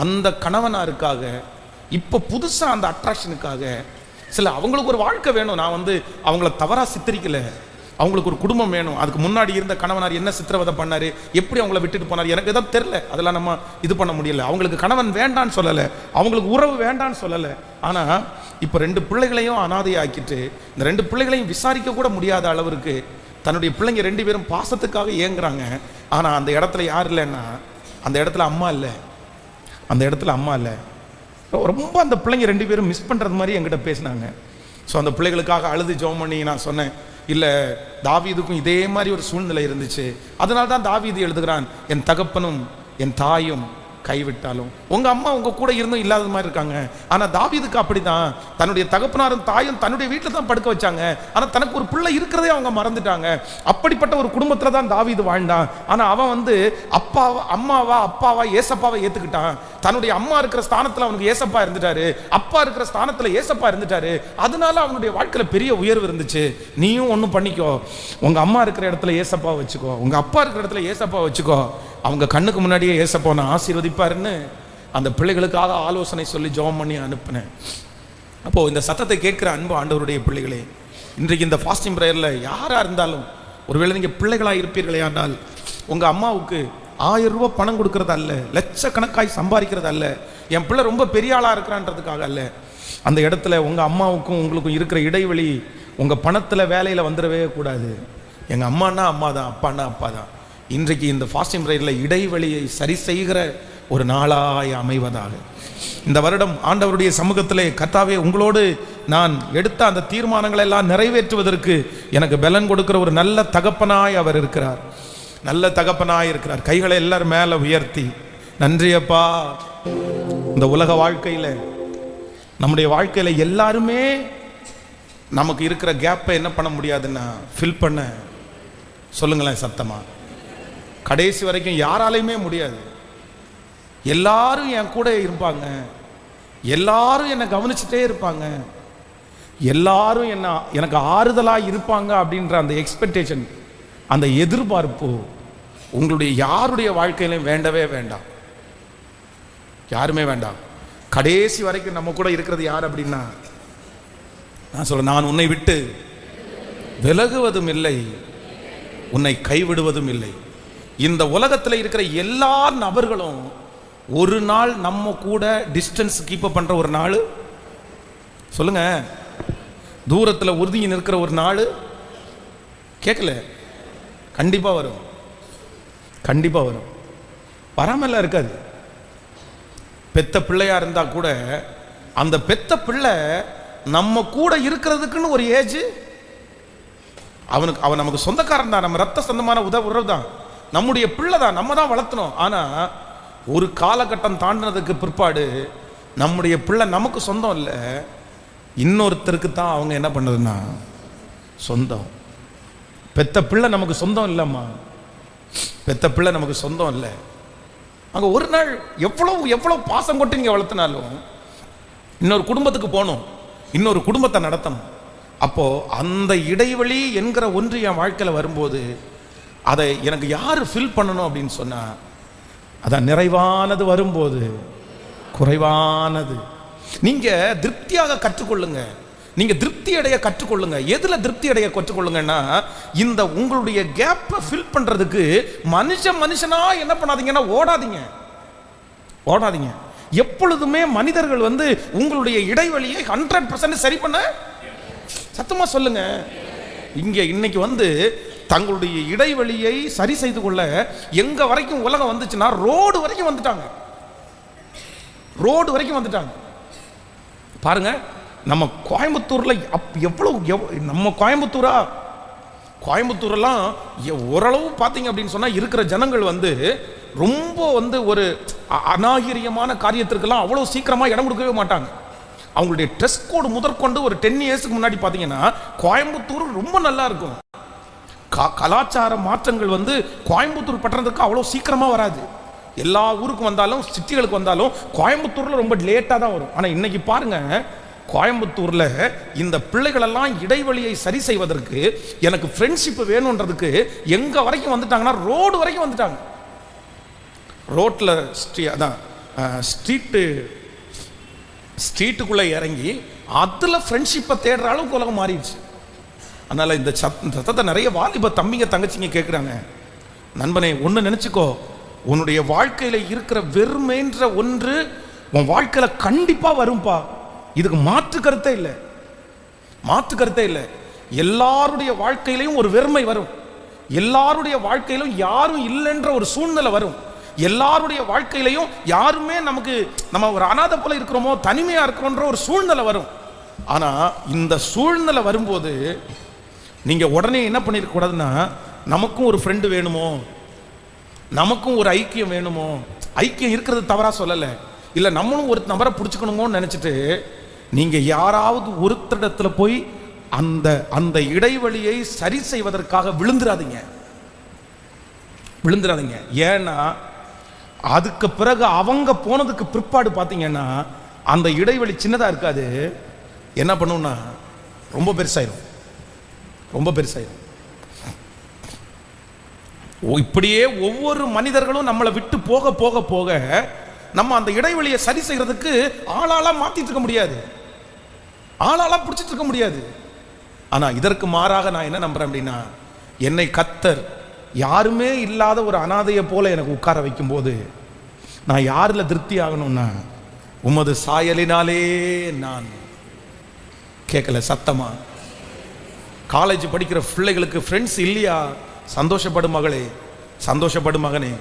அந்த கணவனாருக்காக இப்போ புதுசாக அந்த அட்ராக்ஷனுக்காக சில அவங்களுக்கு ஒரு வாழ்க்கை வேணும். நான் வந்து அவங்கள தவறாக சித்தரிக்கலை, அவங்களுக்கு ஒரு குடும்பம் வேணும். அதுக்கு முன்னாடி இருந்த கணவனார் என்ன சித்திரவதை பண்ணார், எப்படி அவங்கள விட்டுட்டு போனார், எனக்கு எதாவது தெரில, அதெல்லாம் நம்ம இது பண்ண முடியல. அவங்களுக்கு கணவன் வேண்டான்னு சொல்லலை, அவங்களுக்கு உறவு வேண்டான்னு சொல்லலை. ஆனால் இப்போ 2 பிள்ளைகளையும் அனாதையாக்கிட்டு இந்த 2 பிள்ளைகளையும் விசாரிக்க கூட முடியாத அளவிற்கு தன்னுடைய பிள்ளைங்க 2 பேரும் பாசத்துக்காக ஏங்குறாங்க. ஆனால் அந்த இடத்துல யார் இல்லைன்னா, அந்த இடத்துல அம்மா இல்லை, அந்த இடத்துல அம்மா இல்லை. ரொம்ப அந்த பிள்ளைங்க 2 பேரும் மிஸ் பண்ணுறது மாதிரி என்கிட்ட பேசினாங்க. ஸோ அந்த பிள்ளைகளுக்காக அழுது ஜெபம் பண்ணி நான் சொன்னேன், இல்லை தாவீதுக்கும் இதே மாதிரி ஒரு சூழ்நிலை இருந்துச்சு, அதனால தான் தாவீது எழுதுகிறான், என் தகப்பனும் என் தாயும் கைவிட்டாலும் உங்க அம்மா உங்க கூட இருந்தும் இல்லாத மாதிரி இருக்காங்க. ஆனா தாவீதுக்கு அப்படிதான், தன்னுடைய தகப்பனாரும் தாயும் தன்னுடைய வீட்டில் தான் படுக்க வச்சாங்க, ஆனா தனக்கு ஒரு பிள்ளை இருக்கிறதே அவங்க மறந்துட்டாங்க. அப்படிப்பட்ட ஒரு குடும்பத்துல தான் தாவீது வாழ்ந்தான். ஆனா அவன் வந்து அப்பாவா ஏசப்பாவை ஏத்துக்கிட்டான். தன்னுடைய அம்மா இருக்கிற ஸ்தானத்துல அவனுக்கு ஏசப்பா இருந்துட்டாரு, அப்பா இருக்கிற ஸ்தானத்துல ஏசப்பா இருந்துட்டாரு. அதனால அவனுடைய வாழ்க்கையில பெரிய உயர்வு இருந்துச்சு. நீயும் ஒன்றும் பண்ணிக்கோ, உங்க அம்மா இருக்கிற இடத்துல ஏசப்பா வச்சுக்கோ, உங்க அப்பா இருக்கிற இடத்துல ஏசப்பா வச்சுக்கோ, அவங்க கண்ணுக்கு முன்னாடியே ஏசப்பா நான் ஆசீர்வதிப்பாருன்னு அந்த பிள்ளைகளுக்காக ஆலோசனை சொல்லி ஜெபம் பண்ணி அனுப்பினேன். அப்போது இந்த சத்தத்தை கேட்குற அன்பு ஆண்டவருடைய பிள்ளைகளே, இன்றைக்கு இந்த ஃபாஸ்டிங் ப்ரேயரில் யாராக இருந்தாலும் ஒருவேளை நீங்கள் பிள்ளைகளாக இருப்பீர்களே ஆனால் உங்கள் அம்மாவுக்கு 1000 ரூபாய் பணம் கொடுக்கறது அல்ல, லட்சக்கணக்காய் சம்பாதிக்கிறது அல்ல, என் பிள்ளை ரொம்ப பெரிய ஆளாக இருக்கிறான்றதுக்காக அல்ல. அந்த இடத்துல உங்கள் அம்மாவுக்கும் உங்களுக்கும் இருக்கிற இடைவெளி உங்கள் பணத்தில் வேலையில் வந்துடவே கூடாது. எங்கள் அம்மானா அம்மா தான், அப்பான்னா அப்பா தான். இன்றைக்கு இந்த ஃபாஸ்டிங் ப்ரேயரில் இடைவெளியை சரி செய்கிற ஒரு நாளாய் அமைவதாக. இந்த வருடம் ஆண்டவருடைய சமூகத்திலே கர்த்தாவே உங்களோடு நான் எடுத்த அந்த தீர்மானங்களை எல்லாம் நிறைவேற்றுவதற்கு எனக்கு பலன் கொடுக்கிற ஒரு நல்ல தகப்பனாய் அவர் இருக்கிறார், நல்ல தகப்பனாய் இருக்கிறார். கைகளை எல்லாரும் மேலே உயர்த்தி நன்றியப்பா. இந்த உலக வாழ்க்கையில் நம்முடைய வாழ்க்கையில் எல்லாருமே நமக்கு இருக்கிற கேப்பை என்ன பண்ண முடியாதுன்னா ஃபில் பண்ண சொல்லுங்களேன் சத்தமா. கடைசி வரைக்கும் யாராலையுமே முடியாது. எல்லாரும் என் கூட இருப்பாங்க, எல்லாரும் என்னை கவனிச்சுட்டே இருப்பாங்க, எல்லாரும் எனக்கு ஆறுதலாக இருப்பாங்க அப்படின்ற அந்த எக்ஸ்பெக்டேஷன், அந்த எதிர்பார்ப்பு உங்களுடைய யாருடைய வாழ்க்கையிலையும் வேண்டவே வேண்டாம், யாருமே வேண்டாம். கடைசி வரைக்கும் நம்ம கூட இருக்கிறது யார் அப்படின்னா, நான் சொல்ல, நான் உன்னை விட்டு விலகுவதும் இல்லை, உன்னை கைவிடுவதும் இல்லை. இந்த உலகத்தில் இருக்கிற எல்லா நபர்களும் ஒரு நாள் நம்ம கூட டிஸ்டன்ஸ் கீப் பண்ற ஒரு நாள், சொல்லுங்க, தூரத்தில் உறுதி நிற்கிற ஒரு நாள் கேட்கல, கண்டிப்பா வரும், கண்டிப்பா வரும், வராமல இருக்காது. பெத்த பிள்ளையா இருந்தா கூட அந்த பெத்த பிள்ளை நம்ம கூட இருக்கிறதுக்குன்னு ஒரு ஏஜ், அவன் நமக்கு சொந்தக்காரன் தான், நம்ம ரத்த சொந்தமான உறவு தான், நம்முடைய பிள்ளை தான், நம்ம தான் வளர்த்தணும். ஆனா ஒரு காலகட்டம் தாண்டினதுக்கு பிற்பாடு நம்முடைய பிள்ளை நமக்கு சொந்தம் இல்லை, இன்னொருத்தருக்கு தான் அவங்க என்ன பண்ணுறதுன்னா சொந்தம். பெத்த பிள்ளை நமக்கு சொந்தம் இல்லைம்மா, பெத்த பிள்ளை நமக்கு சொந்தம் இல்லை. அங்கே ஒரு நாள் எவ்வளவு பாசம் கொண்டு நீங்கள் வளர்த்தினாலும் இன்னொரு குடும்பத்துக்கு போகணும், இன்னொரு குடும்பத்தை நடத்தணும். அப்போது அந்த இடைவெளி என்கிற ஒன்று என் வாழ்க்கையில் வரும்போது அதை எனக்கு யார் ஃபில் பண்ணணும் அப்படின்னு சொன்னால், அதான் நிறைவானது வரும்போது குறைவானது. நீங்கள் திருப்தியாக கற்றுக்கொள்ளுங்க, நீங்கள் திருப்தி அடைய கற்றுக்கொள்ளுங்க. எதில் திருப்தி அடைய கற்றுக்கொள்ளுங்கன்னா, இந்த உங்களுடைய கேப்பை ஃபில் பண்ணுறதுக்கு மனுஷனா என்ன பண்ணாதீங்கன்னா ஓடாதீங்க. எப்பொழுதுமே மனிதர்கள் உங்களுடைய இடைவெளியை 100% சரி பண்ண, சத்தமா சொல்லுங்க, இன்னைக்கு தங்களுடைய இடைவெளியை சரி செய்து கொள்ள எங்க வரைக்கும் உலகம் வந்துச்சுன்னா ரோடு வரைக்கும் வந்துட்டாங்க. பாருங்க, நம்ம கோயம்புத்தூர்ல நம்ம கோயம்புத்தூரெல்லாம் ஓரளவு பார்த்தீங்க அப்படின்னு சொன்னா இருக்கிற ஜனங்கள் ரொம்ப ஒரு அநாகரிகமான காரியத்திற்கெல்லாம் அவ்வளவு சீக்கிரமா இடம் கொடுக்கவே மாட்டாங்க. அவங்களுடைய ட்ரெஸ் கோடு முதற்கொண்டு ஒரு 10 இயர்ஸ்க்கு முன்னாடி பார்த்தீங்கன்னா கோயம்புத்தூர் ரொம்ப நல்லா இருக்கும். கலாச்சார மாற்றங்கள் கோயம்புத்தூர் பட்டணத்துக்கு அவ்வளோ சீக்கிரமாக வராது. எல்லா ஊருக்கும் வந்தாலும் சிட்டிகளுக்கு வந்தாலும் கோயம்புத்தூரில் ரொம்ப லேட்டாக தான் வரும். ஆனால் இன்னைக்கு பாருங்க, கோயம்புத்தூரில் இந்த பிள்ளைகளெல்லாம் இடைவெளியை சரி செய்வதற்கு, எனக்கு ஃப்ரெண்ட்ஷிப் வேணுன்றதுக்கு எங்கே வரைக்கும் வந்துட்டாங்கன்னா ரோடு வரைக்கும் வந்துட்டாங்க. ரோட்டில் அதான் ஸ்ட்ரீட்டுக்குள்ளே இறங்கி அதில் ஃப்ரெண்ட்ஷிப்பை தேடுற அளவுக்கு உலகம் மாறிடுச்சு. அதனால் இந்த சத்தத்தை நிறைய வாலிப தம்பிங்க தங்கச்சிங்க கேட்குறாங்க. நண்பனே, ஒன்று நினச்சிக்கோ, உன்னுடைய வாழ்க்கையில் இருக்கிற வெறுமைன்ற ஒன்று உன் வாழ்க்கையில் கண்டிப்பாக வரும்பா. இதுக்கு மாற்று கருத்தே இல்லை. எல்லாருடைய வாழ்க்கையிலையும் ஒரு வெறுமை வரும், எல்லாருடைய வாழ்க்கையிலும் யாரும் இல்லைன்ற ஒரு சூழ்நிலை வரும், எல்லாருடைய வாழ்க்கையிலையும் யாருமே நம்ம ஒரு அனாதை போல இருக்கிறோமோ, தனிமையாக இருக்கிறோன்ற ஒரு சூழ்நிலை வரும். ஆனால் இந்த சூழ்நிலை வரும்போது நீங்கள் உடனே என்ன பண்ணிருக்க கூடாதுன்னா, நமக்கும் ஒரு ஃப்ரெண்டு வேணுமோ, நமக்கும் ஒரு ஐக்கியம் வேணுமோ, ஐக்கியம் இருக்கிறது தவறாக சொல்லலை, இல்லை நம்மளும் ஒரு நபரை பிடிச்சிக்கணுமோன்னு நினச்சிட்டு நீங்கள் யாராவது ஒருத்தரிடத்தில் போய் அந்த இடைவெளியை சரி செய்வதற்காக விழுந்துடாதீங்க. ஏன்னா அதுக்கு பிறகு அவங்க போனதுக்கு பிற்பாடு பார்த்தீங்கன்னா அந்த இடைவெளி சின்னதாக இருக்காது, என்ன பண்ணுன்னா ரொம்ப பெருசாயிரும். இப்படியே ஒவ்வொரு மனிதர்களும் நம்மளை விட்டு போக போக போக நம்ம அந்த இடைவெளியை சரி செய்யறதுக்கு ஆளாளா மாத்திட்டு இருக்க முடியாது, ஆளாளா பிடிச்சிட்டு இருக்க முடியாது. ஆனா இதற்கு மாறாக நான் என்ன நம்புறேன் அப்படின்னா, என்னை கர்த்தர் யாருமே இல்லாத ஒரு அனாதையை போல எனக்கு உட்கார வைக்கும்போது நான் யாரில் திருப்தி ஆகணும்னா உமது சாயலினாலே நான். கேட்கல சத்தமா? காலேஜ் படிக்கிற பிள்ளைகளுக்கு ஃப்ரெண்ட்ஸ் இல்லையா? சந்தோஷப்படும் மகளே, சந்தோஷப்படும் மகனே.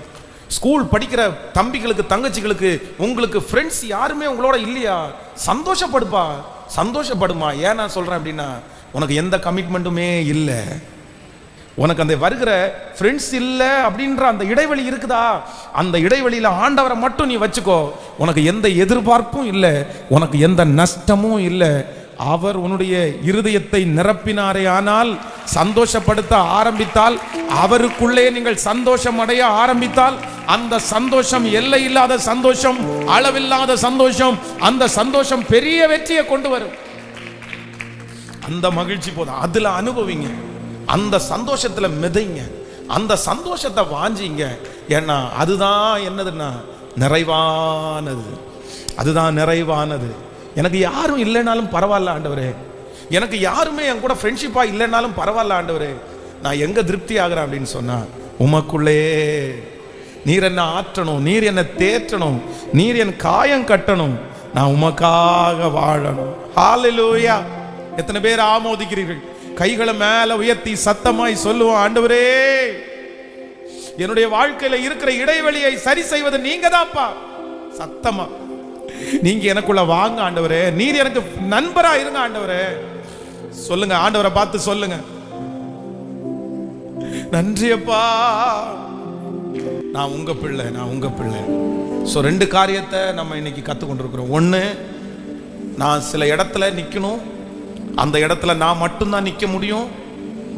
ஸ்கூல் படிக்கிற தம்பிகளுக்கு தங்கச்சிகளுக்கு உங்களுக்கு ஃப்ரெண்ட்ஸ் யாருமே உங்களோட இல்லையா? சந்தோஷப்படுப்பா, சந்தோஷப்படுமா. ஏன் நான் சொல்றேன் அப்படின்னா, உனக்கு எந்த கமிட்மெண்ட்டுமே இல்லை. உனக்கு அந்த வருகிற ஃப்ரெண்ட்ஸ் இல்லை அப்படின்ற அந்த இடைவெளி இருக்குதா, அந்த இடைவெளியில் ஆண்டவரை மட்டும் நீ வச்சுக்கோ. உனக்கு எந்த எதிர்பார்ப்பும் இல்லை, உனக்கு எந்த நஷ்டமும் இல்லை. அவர் உன்னுடைய இருதயத்தை நிரப்பினாரே ஆனால், சந்தோஷப்படுத்த ஆரம்பித்தால், அவருக்குள்ளே நீங்கள் சந்தோஷம் அடைய ஆரம்பித்தால், அந்த சந்தோஷம் எல்லை இல்லாத சந்தோஷம், அளவில்லாத சந்தோஷம், அந்த சந்தோஷம் பெரிய வெற்றியை கொண்டு வரும். அந்த மகிழ்ச்சி போதும், அதுல அனுபவிங்க, அந்த சந்தோஷத்துல மிதைங்க, அந்த சந்தோஷத்தை வாஞ்சிங்க. ஏன்னா அதுதான் என்னதுன்னா நிறைவானது, அதுதான் நிறைவானது. எனக்கு யாரும் இல்லைனாலும் பரவாயில்ல ஆண்டவரே, எனக்கு யாருமே என் கூட ஃப்ரெண்ட்ஷிப்பா இல்லைனாலும் பரவாயில்ல ஆண்டவரே, நான் எங்க திருப்தி ஆகிறேன் அப்படின்னு சொன்னா, உமக்குள்ளே நீர் என்ன ஆற்றணும், நீர் என்ன தேற்றணும், நீர் என் காயம் கட்டணும், நான் உமக்காக வாழணும். ஹல்லேலூயா. எத்தனை பேர் ஆமோதிக்கிறீர்கள்? கைகளை மேல உயர்த்தி சத்தமாய் சொல்லுவோம், ஆண்டவரே என்னுடைய வாழ்க்கையில இருக்கிற இடைவெளியை சரி செய்வது நீங்க தான்ப்பா. சத்தமா நீங்க எனக்குள்ள வாங்க ஆண்டவரே, நீர் எனக்கு நண்பரா இருங்க ஆண்டவரே. சொல்லுங்க, ஆண்டவரை பார்த்து சொல்லுங்க, நன்றியப்பா, நான் உங்க பிள்ளை, நான் உங்க பிள்ளை. ஸோ 2 காரியத்தை நம்ம இன்னைக்கு கற்றுக்கொண்டிருக்கிறோம். ஒன்று, நான் சில இடத்துல நிற்கணும், அந்த இடத்துல நான் மட்டும்தான் நிற்க முடியும்,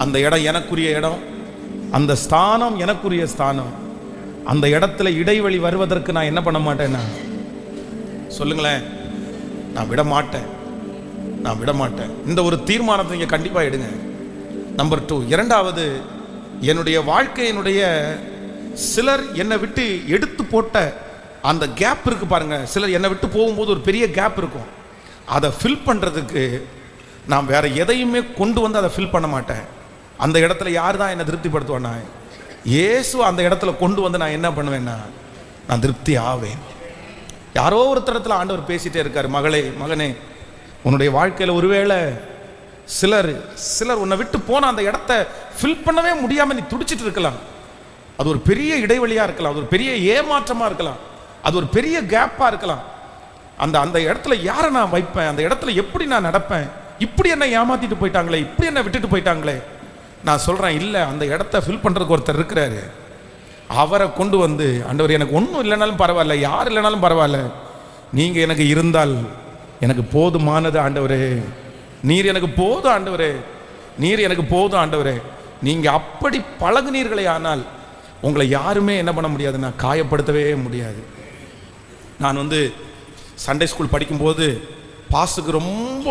அந்த இடம் எனக்குரிய இடம், அந்த ஸ்தானம் எனக்குரிய ஸ்தானம். அந்த இடத்துல இடைவெளி வருவதற்கு நான் என்ன பண்ண மாட்டேன்னா, சொல்லுங்களேன், நான் விட மாட்டேன், நான் விட மாட்டேன். இந்த ஒரு தீர்மானத்தை நீங்க கண்டிப்பா எடுங்க. நம்பர் 2, இரண்டாவது, என்னுடைய வாழ்க்கையினுடைய சிலர் என்னை விட்டு எடுத்து போட்ட அந்த கேப் இருக்கு பாருங்க. சிலர் என்னை விட்டு போகும்போது ஒரு பெரிய கேப் இருக்கும், அதை ஃபில் பண்றதுக்கு நான் வேற எதையுமே கொண்டு வந்து அதை ஃபில் பண்ண மாட்டேன். அந்த இடத்துல யார் தான் என்னை திருப்திப்படுத்துவானா? இயேசு அந்த இடத்துல கொண்டு வந்து நான் என்ன பண்ணுவேன்னா, நான் திருப்தி ஆவேன். யாரோ ஒரு தடத்துல ஆண்டவர் பேசிட்டே இருக்காரு, மகளே மகனே, உன்னுடைய வாழ்க்கையில் ஒருவேளை சிலர் உன்னை விட்டு போன அந்த இடத்த ஃபில் பண்ணவே முடியாம நீ துடிச்சிட்டு இருக்கலாம். அது ஒரு பெரிய இடைவெளியா இருக்கலாம், அது ஒரு பெரிய ஏமாற்றமா இருக்கலாம், அது ஒரு பெரிய கேப்பா இருக்கலாம். அந்த இடத்துல யாரை நான் வைப்பேன், அந்த இடத்துல எப்படி நான் நடப்பேன், இப்படி என்ன ஏமாத்திட்டு போயிட்டாங்களே, இப்படி என்ன விட்டுட்டு போயிட்டாங்களே. நான் சொல்றேன், இல்லை, அந்த இடத்த ஃபில் பண்றதுக்கு ஒருத்தர் இருக்கிறாரு. அவரை கொண்டு வந்து, ஆண்டவர் எனக்கு ஒன்றும் இல்லைனாலும் பரவாயில்ல, யார் இல்லைனாலும் பரவாயில்ல, நீங்க எனக்கு இருந்தால் எனக்கு போதுமானது ஆண்டவரே, நீர் எனக்கு போதும் ஆண்டவரே, நீர் எனக்கு போதும் ஆண்டவரே. நீங்க அப்படி பழகுனீர்களே ஆனால் உங்களை யாருமே என்ன பண்ண முடியாதுன்னா காயப்படுத்தவே முடியாது. நான் சண்டே ஸ்கூல் படிக்கும்போது பாஸுக்கு ரொம்ப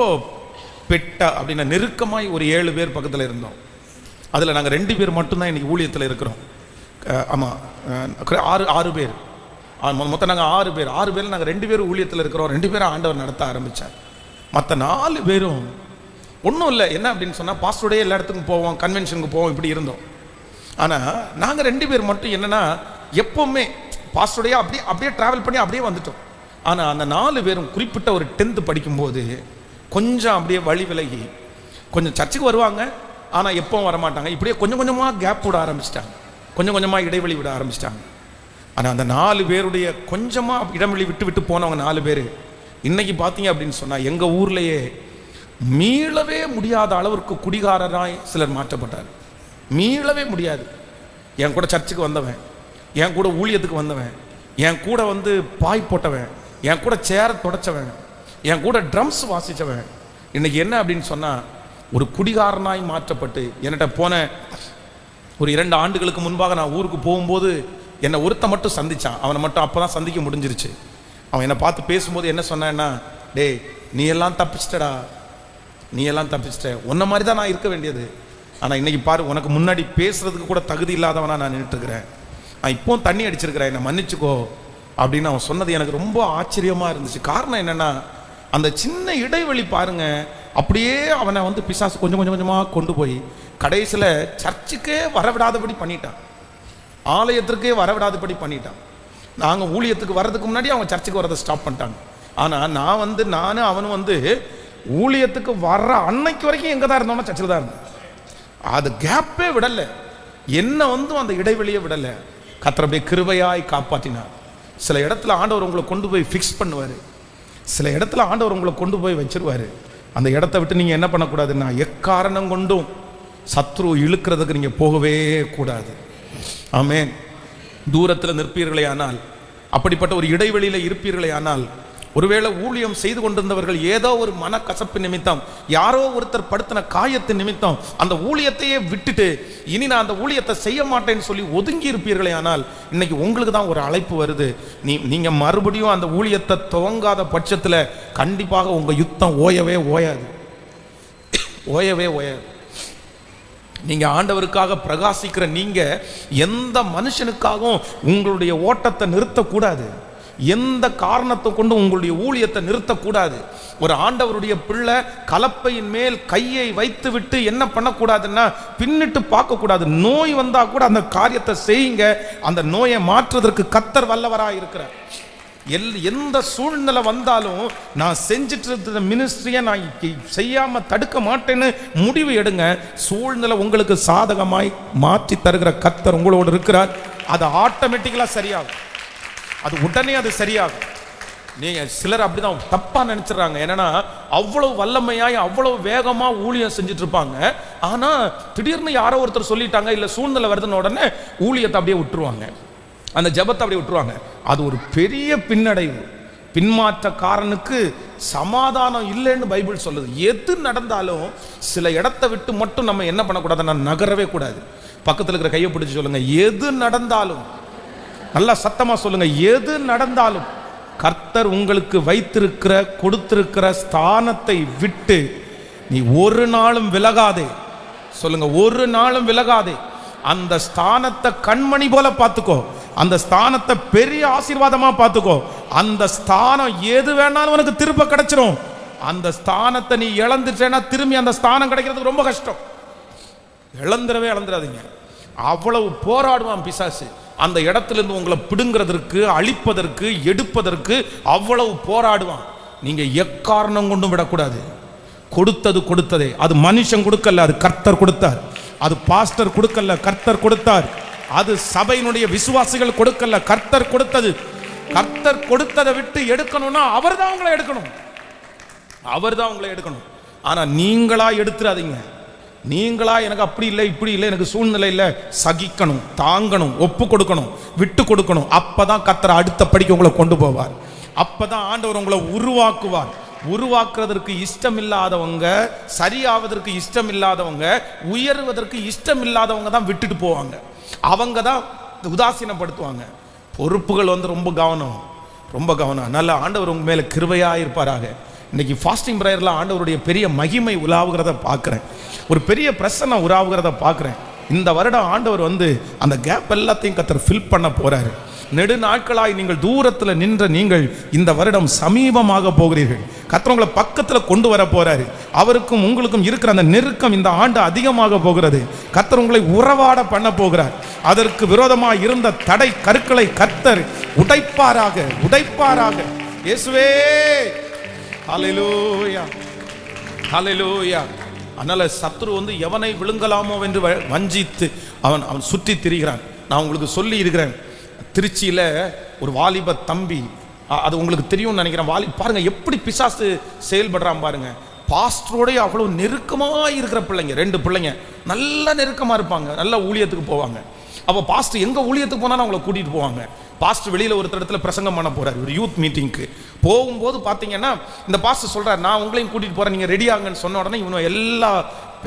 பெட்டா அப்படின்னா நெருக்கமாய் ஒரு 7 பேர் பக்கத்தில் இருந்தோம். அதில் நாங்கள் 2 பேர் மட்டும்தான் இன்னைக்கு ஊழியத்தில் இருக்கிறோம். ஆமாம், 6 பேர் மொத்தம், நாங்கள் 6 பேர். 6 பேர் நாங்கள் 2 பேர் ஊழியத்தில் இருக்கிறோம். 2 பேரும் ஆண்டவர் நடத்த ஆரம்பித்தார். மற்ற 4 பேரும் ஒன்றும் இல்லை. என்ன அப்படின்னு சொன்னால், பாஸ்டருடைய எல்லா இடத்துக்கும் போவோம், கன்வென்ஷனுக்கு போவோம், இப்படி இருந்தோம். ஆனால் நாங்கள் 2 பேர் மட்டும் என்னென்னா, எப்போவுமே பாஸ்டருடைய அப்படியே ட்ராவல் பண்ணி அப்படியே வந்துட்டோம். ஆனால் அந்த 4 பேரும் குறிப்பிட்ட ஒரு 10th படிக்கும்போது கொஞ்சம் அப்படியே வழி விலகி கொஞ்சம் சர்ச்சுக்கு வருவாங்க, ஆனால் எப்பவும் வரமாட்டாங்க. இப்படியே கொஞ்சம் கொஞ்சமாக கேப் விட ஆரம்பிச்சிட்டாங்க, கொஞ்சம் கொஞ்சமாக இடைவெளி விட ஆரம்பிச்சிட்டாங்க. ஆனால் அந்த 4 பேருடைய கொஞ்சமாக இடைவெளி விட்டு விட்டு போனவங்க 4 பேர் இன்னைக்கு பார்த்தீங்க அப்படின்னு சொன்னால், எங்கள் ஊர்லேயே மீளவே முடியாத அளவிற்கு குடிகாரராய் சிலர் மாற்றப்பட்டார். மீளவே முடியாது. என் கூட சர்ச்சுக்கு வந்தவன், என் கூட ஊழியத்துக்கு வந்தவன், என் கூட பாய் போட்டவன், என் கூட சேரை தொடச்சவன், என் கூட ட்ரம்ஸ் வாசித்தவன், இன்னைக்கு என்ன அப்படின்னு சொன்னால் ஒரு குடிகாரனாய் மாற்றப்பட்டு, என்கிட்ட போன ஒரு 2 ஆண்டுகளுக்கு முன்பாக நான் ஊருக்கு போகும்போது என்னை ஒருத்த மட்டும் சந்திச்சான். அவனை மட்டும் அப்போ தான் சந்திக்க முடிஞ்சிருச்சு. அவன் என்னை பார்த்து பேசும்போது என்ன சொன்னான்னா, டேய் நீ எல்லாம் தப்பிச்சிட்டடா, நீ எல்லாம் தப்பிச்சிட்ட, உன்ன மாதிரி தான் நான் இருக்க வேண்டியது. ஆனால் இன்னைக்கு பாரு, உனக்கு முன்னாடி பேசுறதுக்கு கூட தகுதி இல்லாதவனா நான் நின்றுட்டுருக்கிறேன், நான் இப்போவும் தண்ணி அடிச்சிருக்கிறேன், என்னை மன்னிச்சுக்கோ அப்படின்னு அவன் சொன்னது எனக்கு ரொம்ப ஆச்சரியமாக இருந்துச்சு. காரணம் என்னென்னா, அந்த சின்ன இடைவெளி பாருங்க, அப்படியே அவனை பிசாசு கொஞ்சம் கொஞ்சமாக கொண்டு போய் கடைசியில் சர்ச்சுக்கே வரவிடாதபடி பண்ணிட்டான், ஆலயத்திற்கே வரவிடாதபடி பண்ணிட்டான். நாங்கள் ஊழியத்துக்கு வர்றதுக்கு முன்னாடி அவங்க சர்ச்சுக்கு வரதை ஸ்டாப் பண்ணிட்டாங்க. ஆனால் நானும் அவனும் ஊழியத்துக்கு வர்ற அன்னைக்கு வரைக்கும் எங்கே தான் இருந்தோம்னா சர்ச்சில் தான் இருந்தோம். அது கேப்பே விடலை, என்ன அந்த இடைவெளியை விடலை. கர்த்தர் அப்படியே கிருபையாய் காப்பாற்றினார். சில இடத்துல ஆண்டவர் உங்களை கொண்டு போய் ஃபிக்ஸ் பண்ணுவார், சில இடத்துல ஆண்டவர் உங்களை கொண்டு போய் வச்சிருவார். அந்த இடத்த விட்டு நீங்கள் என்ன பண்ணக்கூடாதுன்னா எக்காரணம் கொண்டும் சத்ரு இழுக்கிறதுக்கு நீங்கள் போகவே கூடாது. ஆமென். தூரத்தில் நிற்பீர்களே ஆனால், அப்படிப்பட்ட ஒரு இடைவெளியில் இருப்பீர்களே ஆனால், ஒருவேளை ஊழியம் செய்து கொண்டிருந்தவர்கள் ஏதோ ஒரு மனக்கசப்பு நிமித்தம், யாரோ ஒருத்தர் படுத்தின காயத்தின் நிமித்தம் அந்த ஊழியத்தையே விட்டுட்டு இனி நான் அந்த ஊழியத்தை செய்ய மாட்டேன்னு சொல்லி ஒதுங்கி இருப்பீர்களே ஆனால், இன்னைக்கு உங்களுக்கு தான் ஒரு அழைப்பு வருது. நீங்கள் மறுபடியும் அந்த ஊழியத்தை துவங்காத பட்சத்தில் கண்டிப்பாக உங்கள் யுத்தம் ஓயவே ஓயாது. நீங்க ஆண்டவருக்காக பிரகாசிக்கிற நீங்க எந்த மனுஷனுக்காகவும் உங்களுடைய ஓட்டத்தை நிறுத்தக்கூடாது, எந்த காரணத்தை கொண்டு உங்களுடைய ஊழியத்தை நிறுத்தக்கூடாது. ஒரு ஆண்டவருடைய பிள்ளை கலப்பையின் மேல் கையை வைத்து விட்டு என்ன பண்ணக்கூடாதுன்னா பின்னிட்டு பார்க்கக்கூடாது. நோய் வந்தா கூட அந்த காரியத்தை செய்யுங்க. அந்த நோயை மாற்றுவதற்கு கர்த்தர் வல்லவராக இருக்கிறார். எந்த சூழ்நிலை வந்தாலும் நான் செஞ்சிட்டு இருந்த மினிஸ்ட்ரியை நான் செய்யாம தடுக்க மாட்டேன்னு முடிவு எடுங்க. சூழ்நிலை உங்களுக்கு சாதகமாய் மாற்றி தருகிற கர்த்தர் உங்களோடு இருக்கிறார். அது ஆட்டோமேட்டிக்கலா சரியாகும், அது உடனே அது சரியாகும். நீங்க சிலர் அப்படிதான் தப்பா நினைச்சிடறாங்க. என்னன்னா அவ்வளவு வல்லமையாய் அவ்வளவு வேகமா ஊழியம் செஞ்சுட்டு இருப்பாங்க. ஆனா திடீர்னு யாரோ ஒருத்தர் சொல்லிட்டாங்க, இல்ல சூழ்நிலை வருதுன்னு உடனே ஊழியத்தை அப்படியே விட்டுருவாங்க, அந்த ஜெபத்தை அப்படியே விட்டுருவாங்க. அது ஒரு பெரிய பின்னடைவு. பின்மாற்றக்காரனுக்கு சமாதானம் இல்லைன்னு பைபிள் சொல்லுது. எது நடந்தாலும் சில இடத்தை விட்டு மட்டும் நம்ம என்ன பண்ணக்கூடாதுன்னா நகரவே கூடாது. பக்கத்தில் இருக்கிற கையை பிடிச்சி சொல்லுங்க, எது நடந்தாலும், நல்லா சத்தமா சொல்லுங்க, எது நடந்தாலும் கர்த்தர் உங்களுக்கு வைத்திருக்கிற கொடுத்திருக்கிற ஸ்தானத்தை விட்டு நீ ஒரு நாளும் விலகாதே. சொல்லுங்க, ஒரு நாளும் விலகாதே. அந்த ஸ்தானத்தை கண்மணி போல பார்த்துக்கோ, அந்த ஸ்தானத்தை பெரிய ஆசீர்வாதமா பார்த்துக்கோ. அந்த ஸ்தானம் எது வேணாலும் உனக்கு திரும்ப கிடைச்சிரும். அந்த ஸ்தானத்தை நீ இழந்துட்டேன்னா திரும்பி அந்த ஸ்தானம் கிடைக்கிறதுக்கு ரொம்ப கஷ்டம். இழந்துடாதீங்க. அவ்வளவு போராடுவான் பிசாசு அந்த இடத்துல இருந்து உங்களை பிடுங்கிறதற்கு, அழிப்பதற்கு, எடுப்பதற்கு அவ்வளவு போராடுவான். நீங்க எக்காரணம் கொண்டும் விடக்கூடாது. கொடுத்தது கொடுத்ததே. அது மனுஷன் கொடுக்கல, அது கர்த்தர் கொடுத்தார். அது பாஸ்டர் கொடுக்கல, கர்த்தர் கொடுத்தார். அது சபையினுடைய விசுவாசிகள் கொடுக்கல, கர்த்தர் கொடுத்தது. கர்த்தர் கொடுத்ததை விட்டு எடுக்கணும்னா அவர் தான் உங்களை எடுக்கணும், அவர் தான் உங்களை எடுக்கணும். ஆனா நீங்களா எடுத்துறாதீங்க. நீங்களா எனக்கு அப்படி இல்லை இப்படி இல்லை, எனக்கு சூழ்நிலை இல்லை, சகிக்கணும், தாங்கணும், ஒப்பு கொடுக்கணும், விட்டு கொடுக்கணும். அப்பதான் கர்த்தர் அடுத்த படிக்க உங்களை கொண்டு போவார். அப்பதான் ஆண்டவர் உங்களை உருவாக்குவார். உருவாக்குறதற்கு இஷ்டம் இல்லாதவங்க, சரியாவதற்கு இஷ்டம் இல்லாதவங்க, உயர்வதற்கு இஷ்டம் இல்லாதவங்க தான் விட்டுட்டு போவாங்க. அவங்க தான் உதாசீனப்படுத்துவாங்க. பொறுப்புகள் ரொம்ப கவனம், ரொம்ப கவனம். நல்ல ஆண்டவர் உங்க மேல கிருபையாக இருப்பாராக. இன்னைக்கு ஃபாஸ்டிங் ப்ரேயர்ல ஆண்டவருடைய பெரிய மகிமை உலாவுகிறத பார்க்குறேன், ஒரு பெரிய பிரசன்ன உலாவுகிறத பார்க்குறேன். இந்த வருடம் ஆண்டவர் அந்த கேப் எல்லாத்தையும் கர்த்தர் ஃபில் பண்ண போறாரு. நெடு நாட்களாய் நீங்கள் தூரத்தில் நின்ற நீங்கள் இந்த வருடம் சமீபமாக போகிறீர்கள். கர்த்தர் உங்களை பக்கத்தில் கொண்டு வர போறாரு. அவருக்கும் உங்களுக்கும் இருக்கிற அந்த நெருக்கம் இந்த ஆண்டு அதிகமாக போகிறது. கர்த்தர் உங்களை உறவாட பண்ண போகிறார். அதற்கு விரோதமாக இருந்த தடை கற்களை கர்த்தர் உடைப்பாராக, உடைப்பாராக. இயேசுவே, ஹல்லேலூயா, ஹல்லேலூயா. அதனால சத்ரு எவனை விழுங்கலாமோ என்று வஞ்சித்து அவன் சுற்றி திரிகிறான். நான் உங்களுக்கு சொல்லி இருக்கிறேன், திருச்சியில் ஒரு வாலிப தம்பி, அது உங்களுக்கு தெரியும்னு நினைக்கிறேன். பாருங்க எப்படி பிசாசு செயல்படுறான் பாருங்க. பாஸ்டரோடைய அவ்வளவு நெருக்கமாக இருக்கிற பிள்ளைங்க, 2 பிள்ளைங்க நல்ல நெருக்கமாக இருப்பாங்க, நல்ல ஊழியத்துக்கு போவாங்க. அப்போ பாஸ்டர் எங்கே ஊழியத்துக்கு போனாலும் அவங்கள கூட்டிகிட்டு போவாங்க. பாஸ்டர் வெளியில் ஒரு இடத்துல பிரசங்கம் பண்ண போகிறார், ஒரு யூத் மீட்டிங்க்கு போகும்போது பார்த்தீங்கன்னா இந்த பாஸ்டர் சொல்கிறார், நான் உங்களையும் கூட்டிகிட்டு போகிறேன், நீங்கள் ரெடி ஆகுங்கன்னு சொன்ன உடனே இவங்க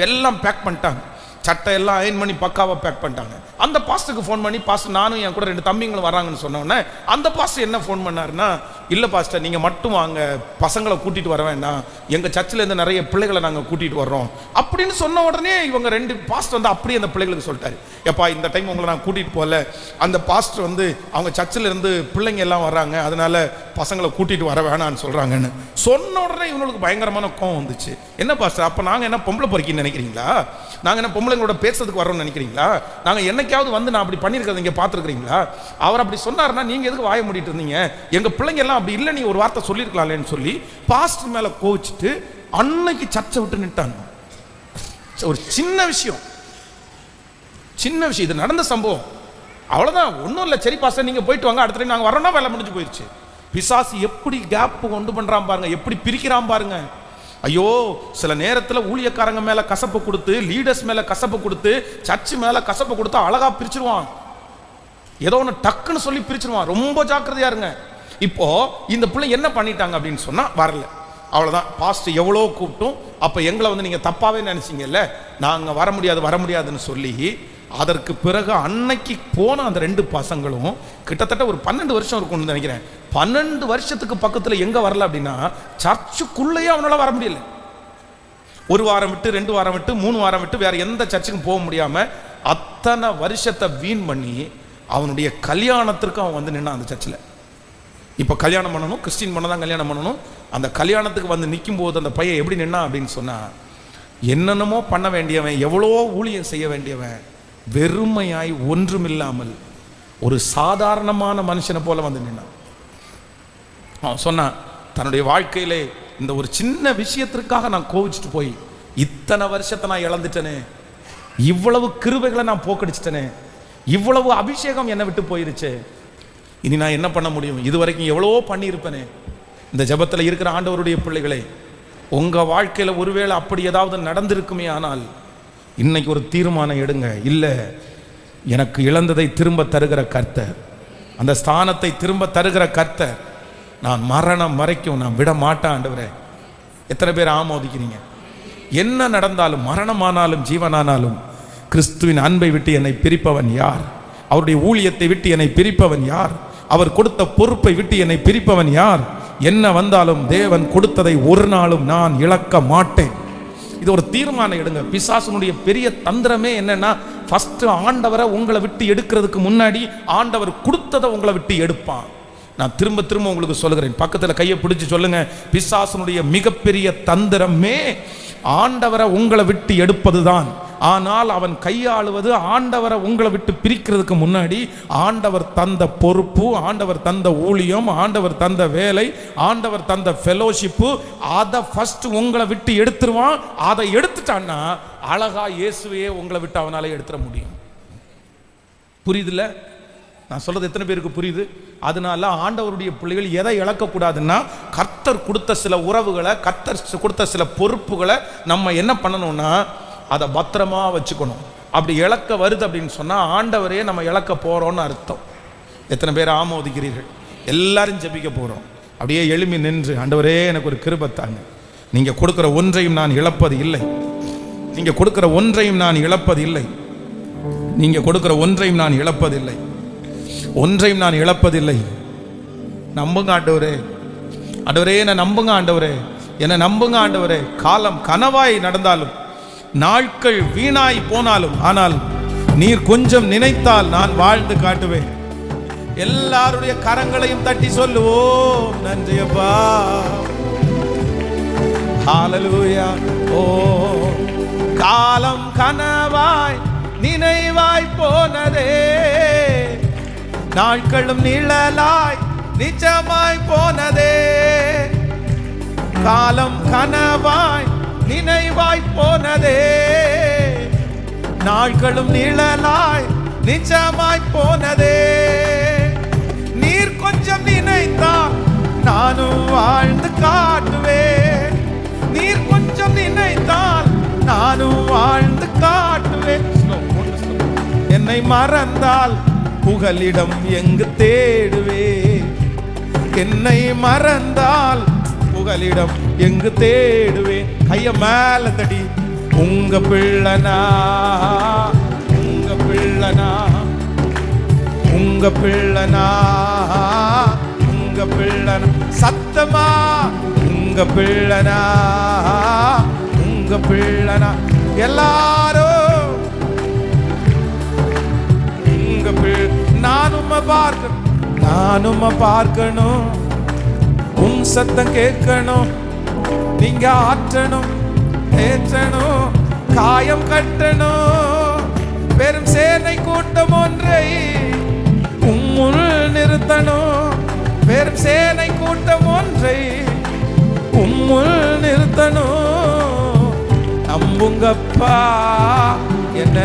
எல்லாம் பேக் பண்ணிட்டாங்க, சட்டை எல்லாம் அயன் பண்ணி பக்காவாக பேக் பண்ணிட்டாங்க. அந்த பாஸ்டருக்கு ஃபோன் பண்ணி, பாஸ்டர் நானும் என் கூட 2 தம்பிங்களும் வராங்கன்னு சொன்னோன்னே அந்த பாஸ்டர் என்ன ஃபோன் பண்ணாருன்னா, இல்லை பாஸ்டர் நீங்கள் மட்டும் வாங்க, பசங்களை கூட்டிகிட்டு வர வேண்டாம், எங்கள் சர்ச்சிலேருந்து நிறைய பிள்ளைகளை நாங்கள் கூட்டிகிட்டு வர்றோம் அப்படின்னு சொன்ன உடனே இவங்க 2 பாஸ்டர் அப்படியே அந்த பிள்ளைகளுக்கு சொல்லிட்டாரு, எப்பா இந்த டைம் உங்களை நான் கூட்டிகிட்டு போகல, அந்த பாஸ்டர் அவங்க சர்ச்சிலேருந்து பிள்ளைங்க எல்லாம் வர்றாங்க, அதனால பசங்களை கூட்டிகிட்டு வர வேணான்னு சொல்கிறாங்கன்னு சொன்ன உடனே இவங்களுக்கு பயங்கரமான கோவம் வந்துச்சு. என்ன பாஸ்டர், அப்போ நாங்கள் என்ன பொம்பளை பொறுக்கின்னு நினைக்கிறீங்களா, நாங்கள் என்ன பொம்பளை பிள்ளைங்களோட பேசுறதுக்கு வரோம்னு நினைக்கிறீங்களா? நாங்கள் என்னைக்காவது வந்து நான் அப்படி பண்ணியிருக்கிறத இங்கே பார்த்துருக்கிறீங்களா? அவர் அப்படி சொன்னார்னா நீங்கள் எதுக்கு வாய மூடிட்டு இருந்தீங்க? எங்கள் பிள்ளைங்க எல்லாம் அப்படி இல்லை, நீ ஒரு வார்த்தை சொல்லியிருக்கலாம்னு சொல்லி பாஸ்டர் மேலே கோவிச்சுட்டு அன்னைக்கு சர்ச்சை விட்டு நின்ட்டாங்க. ஒரு சின்ன விஷயம், இது நடந்த சம்பவம், அவ்வளோதான், ஒன்றும் இல்லை. சரி பாஸ்டர் நீங்கள் போயிட்டு வாங்க, அடுத்த நாங்கள் வரோன்னா வேலை முடிஞ்சு போயிடுச்சு. பிசாசு எப்படி கேப் கொண்டு பண்ணுறான் பாருங்க, எப்படி பிரிக்கிறான் பாருங்க. ஐயோ, சில நேரத்தில் ஊழியக்காரங்க மேலே கசப்பு கொடுத்து, லீடர்ஸ் மேலே கசப்பு கொடுத்து, சர்ச்சு மேலே கசப்பு கொடுத்து அழகா பிரிச்சிருவான். ஏதோ ஒன்று டக்குன்னு சொல்லி பிரிச்சிருவான். ரொம்ப ஜாக்கிரதையா இருங்க. இப்போ இந்த பிள்ளை என்ன பண்ணிட்டாங்க அப்படின்னு சொன்னா, வரல, அவ்வளோதான். பாஸ்டர் எவ்வளோ கூப்பிட்டும் அப்போ எங்களை வந்து நீங்கள் தப்பாகவே நினச்சிங்கல்ல, நாங்கள் வர முடியாதுன்னு சொல்லி, அதற்கு பிறகு அன்னைக்கு போன அந்த 2 பசங்களும் கிட்டத்தட்ட ஒரு 12 வருஷம் இருக்கும்னு நினைக்கிறேன். 12 வருஷத்துக்கு பக்கத்தில் எங்கே வரல அப்படின்னா, சர்ச்சுக்குள்ளேயே அவனால் வர முடியல. 1 வாரம் விட்டு, 2 வாரம் விட்டு, 3 வாரம் விட்டு வேற எந்த சர்ச்சுக்கும் போக முடியாமல் அத்தனை வருஷத்தை வீண் பண்ணி அவனுடைய கல்யாணத்திற்கு அவன் வந்து நின்னான் அந்த சர்ச்சில். இப்போ கல்யாணம் பண்ணணும், கிறிஸ்டின் பண்ண தான் கல்யாணம் பண்ணணும். அந்த கல்யாணத்துக்கு வந்து நிற்கும் போது அந்த பையன் எப்படி நின்னான் அப்படின்னு சொன்னால், என்னென்னமோ பண்ண வேண்டியவன், எவ்வளோ ஊழியம் செய்ய வேண்டியவன், வெறுமையாய் ஒன்றுமில்லாமல் ஒரு சாதாரணமான மனுஷனை போல வந்து நின்னான். அவன் சொன்னான், தன்னுடைய வாழ்க்கையிலே இந்த ஒரு சின்ன விஷயத்திற்காக நான் கோவிச்சுட்டு போய் இத்தனை வருஷத்தை நான் இழந்துட்டேனே, இவ்வளவு கிருபைகளை நான் போக்கடிச்சிட்டேனே, இவ்வளவு அபிஷேகம் என்னை விட்டு போயிருச்சு, இனி நான் என்ன பண்ண முடியும்? இதுவரைக்கும் எவ்வளவோ பண்ணியிருப்பேனே. இந்த ஜெபத்தில் இருக்கிற ஆண்டவருடைய பிள்ளைகளே, உங்கள் வாழ்க்கையில் ஒருவேளை அப்படி ஏதாவது நடந்திருக்குமே ஆனால் இன்னைக்கு ஒரு தீர்மானம் எடுங்க. இல்லை, எனக்கு இழந்ததை திரும்ப தருகிற கர்த்தர், அந்த ஸ்தானத்தை திரும்ப தருகிற கர்த்தர், நான் மரணம் வரைக்கும் நான் விட மாட்டேன் ஆண்டவரே. எத்தனை பேர் ஆமோதிக்கிறீங்க? என்ன நடந்தாலும், மரணமானாலும் ஜீவனானாலும், கிறிஸ்துவின் அன்பை விட்டு என்னை பிரிப்பவன் யார்? அவருடைய ஊழியத்தை விட்டு என்னை பிரிப்பவன் யார்? அவர் கொடுத்த பொறுப்பை விட்டு என்னை பிரிப்பவன் யார்? என்ன வந்தாலும் தேவன் கொடுத்ததை ஒரு நாளும் நான் இழக்க மாட்டேன். இது ஒரு தீர்மானம் எடுங்க. பிசாசனுடைய பெரிய தந்திரமே என்னன்னா, ஃபர்ஸ்ட் ஆண்டவரை உங்களை விட்டு எடுக்கிறதுக்கு முன்னாடி ஆண்டவர் கொடுத்ததை உங்களை விட்டு எடுப்பான். நான் திரும்ப திரும்ப உங்களுக்கு சொல்லுகிறேன், பக்கத்தில் கையை பிடிச்சி சொல்லுங்க, பிசாசனுடைய மிகப்பெரிய தந்திரமே ஆண்டவரை உங்களை விட்டு எடுப்பதுதான். ஆனால் அவன் கையாளுவது ஆண்டவரை உங்களை விட்டு பிரிக்கிறதுக்கு முன்னாடி ஆண்டவர் தந்த பொறுப்பு, ஆண்டவர் தந்த ஊழியம், ஆண்டவர் தந்த வேலை, ஆண்டவர் தந்த ஃபெலோஷிப்பு, அதை ஃபர்ஸ்ட் உங்களை விட்டு எடுத்துருவான். அதை எடுத்துட்டான்னா அழகா இயேசுவையே உங்களை விட்டு அவனால எடுத்துட முடியும். புரியுதுல்ல? நான் சொல்றது எத்தனை பேருக்கு புரியுது? அதனால ஆண்டவருடைய பிள்ளைகள் எதை இழக்கக்கூடாதுன்னா, கர்த்தர் கொடுத்த சில உறவுகளை, கர்த்தர் கொடுத்த சில பொறுப்புகளை நம்ம என்ன பண்ணணும்னா அதை பத்திரமா வச்சுக்கணும். அப்படி இழக்க வருது அப்படின்னு சொன்னால் ஆண்டவரே நம்ம இழக்க போகிறோன்னு அர்த்தம். எத்தனை பேர் ஆமோதிக்கிறீர்கள்? எல்லாரும் ஜெபிக்க போகிறோம். அப்படியே எழும்பி நின்று, ஆண்டவரே எனக்கு ஒரு கிருபை தாங்க, நீங்கள் கொடுக்குற ஒன்றையும் நான் இழப்பது இல்லை, நீங்கள் கொடுக்குற ஒன்றையும் நான் இழப்பது இல்லை, நீங்கள் கொடுக்குற ஒன்றையும் நான் இழப்பதில்லை, ஒன்றையும் நான் இழப்பதில்லை. நம்புங்க ஆண்டவரே, ஆண்டவரே என்னை நம்புங்க ஆண்டவரே, என்னை நம்புங்க ஆண்டவரே. காலம் கனவாய் நடந்தாலும், நாட்கள் வீணாய் போனாலும், ஆனால் நீர் கொஞ்சம் நினைத்தால் நான் வாழ்ந்து காட்டுவேன். எல்லாருடைய கரங்களையும் தட்டி சொல்லுவோம், நன்றியப்பா, ஹல்லேலூயா. ஓ, காலம் கனவாய் நினைவாய் போனதே, நாட்களும் நிழலாய் நிஜமாய் போனதே, காலம் கனவாய் நினைவாய் போனதே, நாட்களும் நிழலாய் நிஜமாய் போனதே. நீர் கொஞ்சம் நினைத்தால் நானும் வாழ்ந்து காட்டுவேன், நீர் கொஞ்சம் நினைத்தால் நானும் வாழ்ந்து காட்டுவேன். என்னை மறந்தால் புகலிடம் எங்கு தேடுவேன், என்னை மறந்தால் புகலிடம் எங்கு தேடுவேன். கைய மேல தடி, உங்க பிள்ளனா, உங்க பிள்ளனா, உங்க பிள்ளனா, உங்க பிள்ளனா, சத்தமா உங்க பிள்ளனா, உங்க பிள்ளனா, எல்லாரும் உங்க பிள்ளை. நானும் பார்க்கணும், நானும் பார்க்கணும், உன் சத்தம் கேட்கணும், நீங்க ஆற்றணும், ஏற்றணும், காயம் கட்டணும். பெரும் சேனை கூட்டம் ஒன்றை உம்முள் நிறுத்தணும். பெரும் சேனை கூட்டம் ஒன்றை உம்முள் நிறுத்தணும். நம்புங்கப்பா என்ன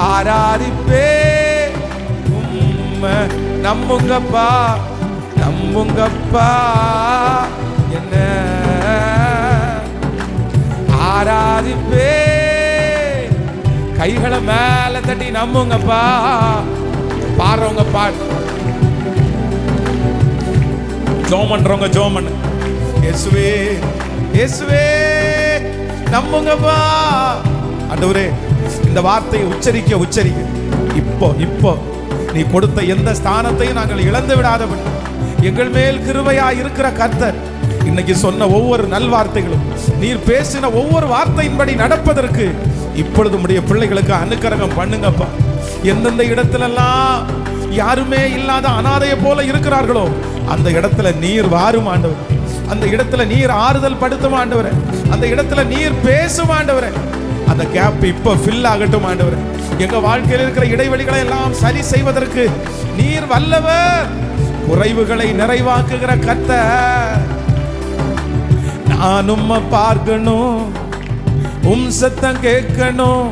ஆராதிப்பே உம்மை. நம்புங்கப்பா நம்புங்கப்பா என்ன ஆராதிப்பே. கைகளை மேல தட்டி நம்புங்கப்பா. பாடுறவங்க பாடு, ஜோமன்றவங்க ஜோமன். இயேசுவே இயேசுவே நம்புங்கப்பா. ஆண்டவரே இந்த வார்த்தையை உச்சரிக்க உச்சரிக்க இப்போ நீ கொடுத்த எந்த ஸ்தானத்தையும் நாங்கள் இழந்து விடாதபடி எங்கள் மேல் கிருபையா இருக்கிற கர்த்தர் இன்னைக்கு சொன்ன ஒவ்வொரு நல்வார்த்தைகளும், நீர் பேசின ஒவ்வொரு வார்த்தையின்படி நடப்பதற்கு இப்பொழுது உடைய பிள்ளைகளுக்கு அனுக்கிரகம் பண்ணுங்கப்பா. எந்தெந்த இடத்திலெல்லாம் யாருமே இல்லாத அனாதையை போல இருக்கிறார்களோ அந்த இடத்துல நீர் வாரும் ஆண்டவர். அந்த இடத்துல நீர் ஆறுதல் படுத்தும் ஆண்டவரே. அந்த இடத்துல நீர் பேசும் ஆண்டவரே. அந்த கேப் இப்ப ஃபில் ஆகட்டும் ஆண்டவரே. எங்க வாழ்க்கையில் இருக்கிற இடைவெளிகளை எல்லாம் சரி செய்வதற்கு நீர் வல்லவர். குறைவுகளை நிறைவாக்குகிற கர்த்தர். நான் உம்மை பார்க்கணும், உம் சத்தம் கேட்கணும்.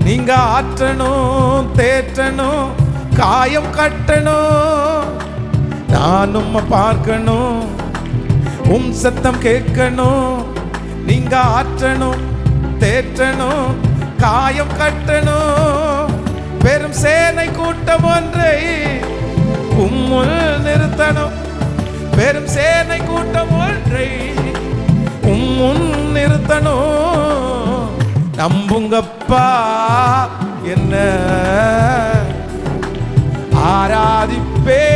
நீங்க ஆற்றணும், தேற்றணும், காயம் கட்டணும். நான் உம்மை பார்க்கணும், உம் சத்தம் கேட்கணும். நீங்க ஆற்றணும், தேற்றணும், காயம் கட்டணும். பெரும் சேனை கூட்டம் ஒன்றை உம்முள் நிறுத்தணும். பெரும் சேனை கூட்டம் ஒன்றை உம்முன் நிறுத்தணும். நம்புங்கப்பா என்ன ஆராதிப்பே.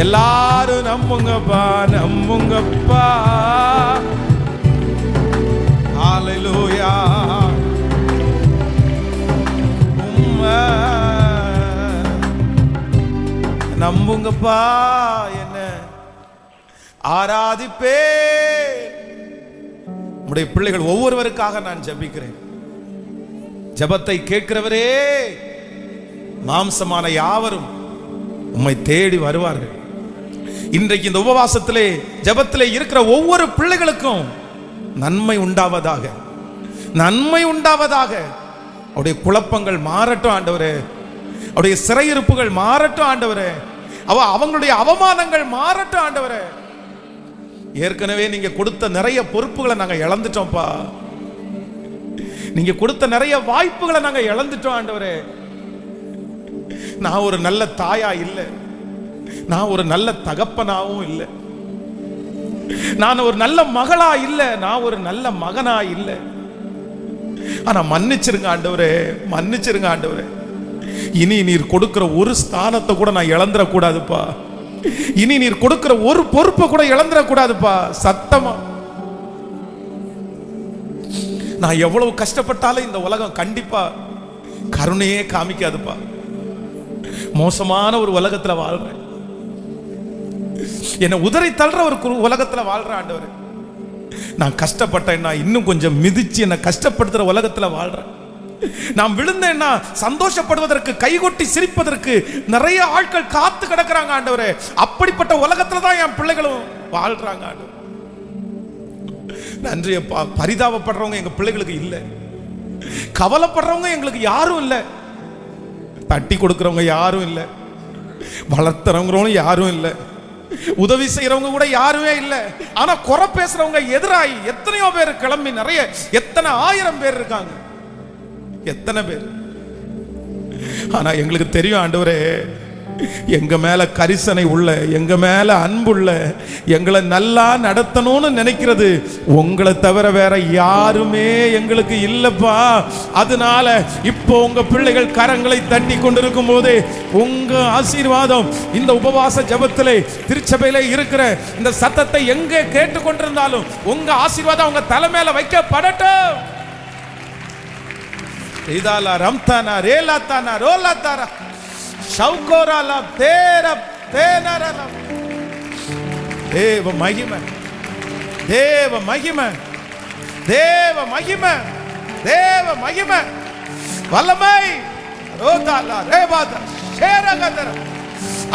எல்லாரும் நம்புங்கப்பா நம்புங்கப்பா. ஹல்லேலூயா. உம்மை நம்புங்கப்பா என்ன ஆராதிப்பே. உம்முடைய பிள்ளைகள் ஒவ்வொருவருக்காக நான் ஜெபிக்கிறேன். ஜெபத்தை கேட்கிறவரே, மாம்சமான யாவரும் உம்மை தேடி வருவார்கள். இன்றைக்கு இந்த உபவாசத்திலே ஜெபத்திலே இருக்கிற ஒவ்வொரு பிள்ளைகளுக்கும் நன்மை உண்டாவதாக, நன்மை உண்டாவதாக. அவருடைய குழப்பங்கள் மாறட்டும் ஆண்டவரே. அவருடைய சிறையிருப்புகள் மாறட்டும் ஆண்டவரே. அவங்களுடைய அவமானங்கள் மாறட்டும் ஆண்டவரே. ஏற்கனவே நீங்க கொடுத்த நிறைய பொறுப்புகளை நாங்க இழந்துட்டோம்ப்பா. நீங்க கொடுத்த நிறைய வாய்ப்புகளை நாங்க இழந்துட்டோம் ஆண்டவரே. நான் ஒரு நல்ல தாயா இல்லை, நான் ஒரு நல்ல தகப்பனாவும் இல்லை, நான் ஒரு நல்ல மகளா இல்லை, நான் ஒரு நல்ல மகனா இல்லை. ஆனா மன்னிச்சிருங்க ஆண்டவரே, மன்னிச்சிருங்க ஆண்டவரே. இனி நீர் கொடுக்கிற ஒரு ஸ்தானத்தை கூட நான் இழந்துடக்கூடாதுப்பா. இனி நீர் கொடுக்கிற ஒரு பொறுப்பை கூட இழந்துடக்கூடாதுப்பா. சத்தமா நான் எவ்வளவு கஷ்டப்பட்டாலும் இந்த உலகம் கண்டிப்பா கருணையே காமிக்காதுப்பா. மோசமான ஒரு உலகத்துல வாழ்றேன், என்னை உதறி தள்ளுற ஒரு உலகத்துல வாழ்றேன் ஆண்டவரே. நான் கஷ்டப்பட்டேன்னா இன்னும் கொஞ்சம் மிதிச்சு என்னை கஷ்டப்படுத்துற உலகத்துல வாழ்றேன். நான் விழுந்தேன்னா சந்தோஷப்படுவதற்கு, கைகொட்டி சிரிப்பதற்கு நிறைய ஆட்கள் காத்து கிடக்குறாங்க ஆண்டவரே. அப்படிப்பட்ட உலகத்துல தான் என் பிள்ளைகளும் வாழ்றாங்க ஆண்டவரே. நன்றி அப்பா. பரிதாபப்படுறவங்க எங்க பிள்ளைகளுக்கு இல்லை, கவலைப்படுறவங்க எங்களுக்கு யாரும் இல்லை, தட்டி கொடுக்கிறவங்க யாரும் இல்லை, வளர்த்துறவங்களும் யாரும் இல்லை, உதவி செய்யறவங்க கூட யாருமே இல்லை. ஆனா குறை பேசுறவங்க எதிராகி எத்தனையோ பேர் கிளம்பி நிறைய எத்தனை ஆயிரம் பேர் இருக்காங்க, எத்தனை பேர். ஆனா எங்களுக்கு தெரியும் ஆண்டவரே, எங்க மேல கரிசனை உள்ள, எங்க மேல அன்புள்ள, எங்களை நல்லா நடத்தணும்னு நினைக்கிறது உங்களை தவிர வேற யாருமே எங்களுக்கு இல்லப்பா. அதனால இப்போ உங்க பிள்ளைகள் கரங்களை தட்டி கொண்டிருக்கும் போது உங்க ஆசீர்வாதம் இந்த உபவாச ஜபத்திலே, திருச்சபையிலே இருக்கிற இந்த சத்தத்தை எங்கே கேட்டு கொண்டிருந்தாலும் உங்க ஆசீர்வாதம் உங்க தலை மேல வைக்கப்படட்டும். இதாலா ரம்தானா ரேலாத்தானா ரோலாத்தாரா ஷௌகோராலா தேர தேனரலா தேவ மகிமை தேவ மகிமை, தேவ மகிமை, தேவ மகிமை, வல்லமை.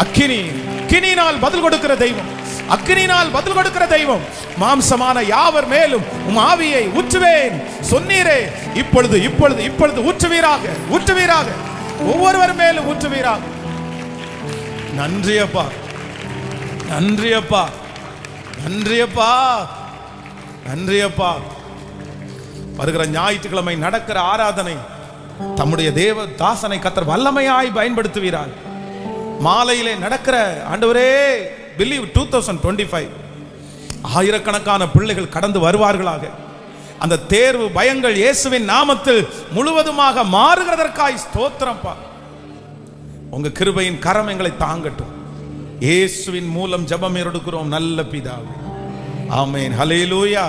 அக்கினியினால் பதில் கொடுக்கிற தெய்வம், அக்கினியினால் பதில் கொடுக்கிற தெய்வம். மாம்சமான யாவர் மேலும் உம் ஆவியை ஊற்றுவேன் சொன்னீரே, இப்பொழுது இப்பொழுது இப்பொழுது ஊற்றுவீராக, ஊற்றுவீராக, ஒவ்வொருவர் மேலும் ஊற்றுவீராக. நன்றி அப்பா, நன்றி அப்பா, நன்றி அப்பா, நன்றி அப்பா. வருகிற ஞாயிற்றுக்கிழமை நடக்கிற ஆராதனை தம்முடைய தேவ தாசனை கர்த்தர் வல்லமையாய் பயன்படுத்துவீரார். மாலையிலே நடக்கிற ஆண்டவரே பிலீவ் 2025 ஆயிரக்கணக்கான பிள்ளைகள் கடந்து வருவார்களாக. அந்த தேர்வு பயங்கள் இயேசுவின் நாமத்தில் முழுவதுமாக மாறுகிறதற்காய் ஸ்தோத்திரம்ப்பா. உங்க கிருபையின் கரம் எங்களை தாங்கட்டும். இயேசுவின் மூலம் ஜெபம் எடுக்கிறோம் நல்ல பிதாவே, ஆமென். ஹல்லேலூயா.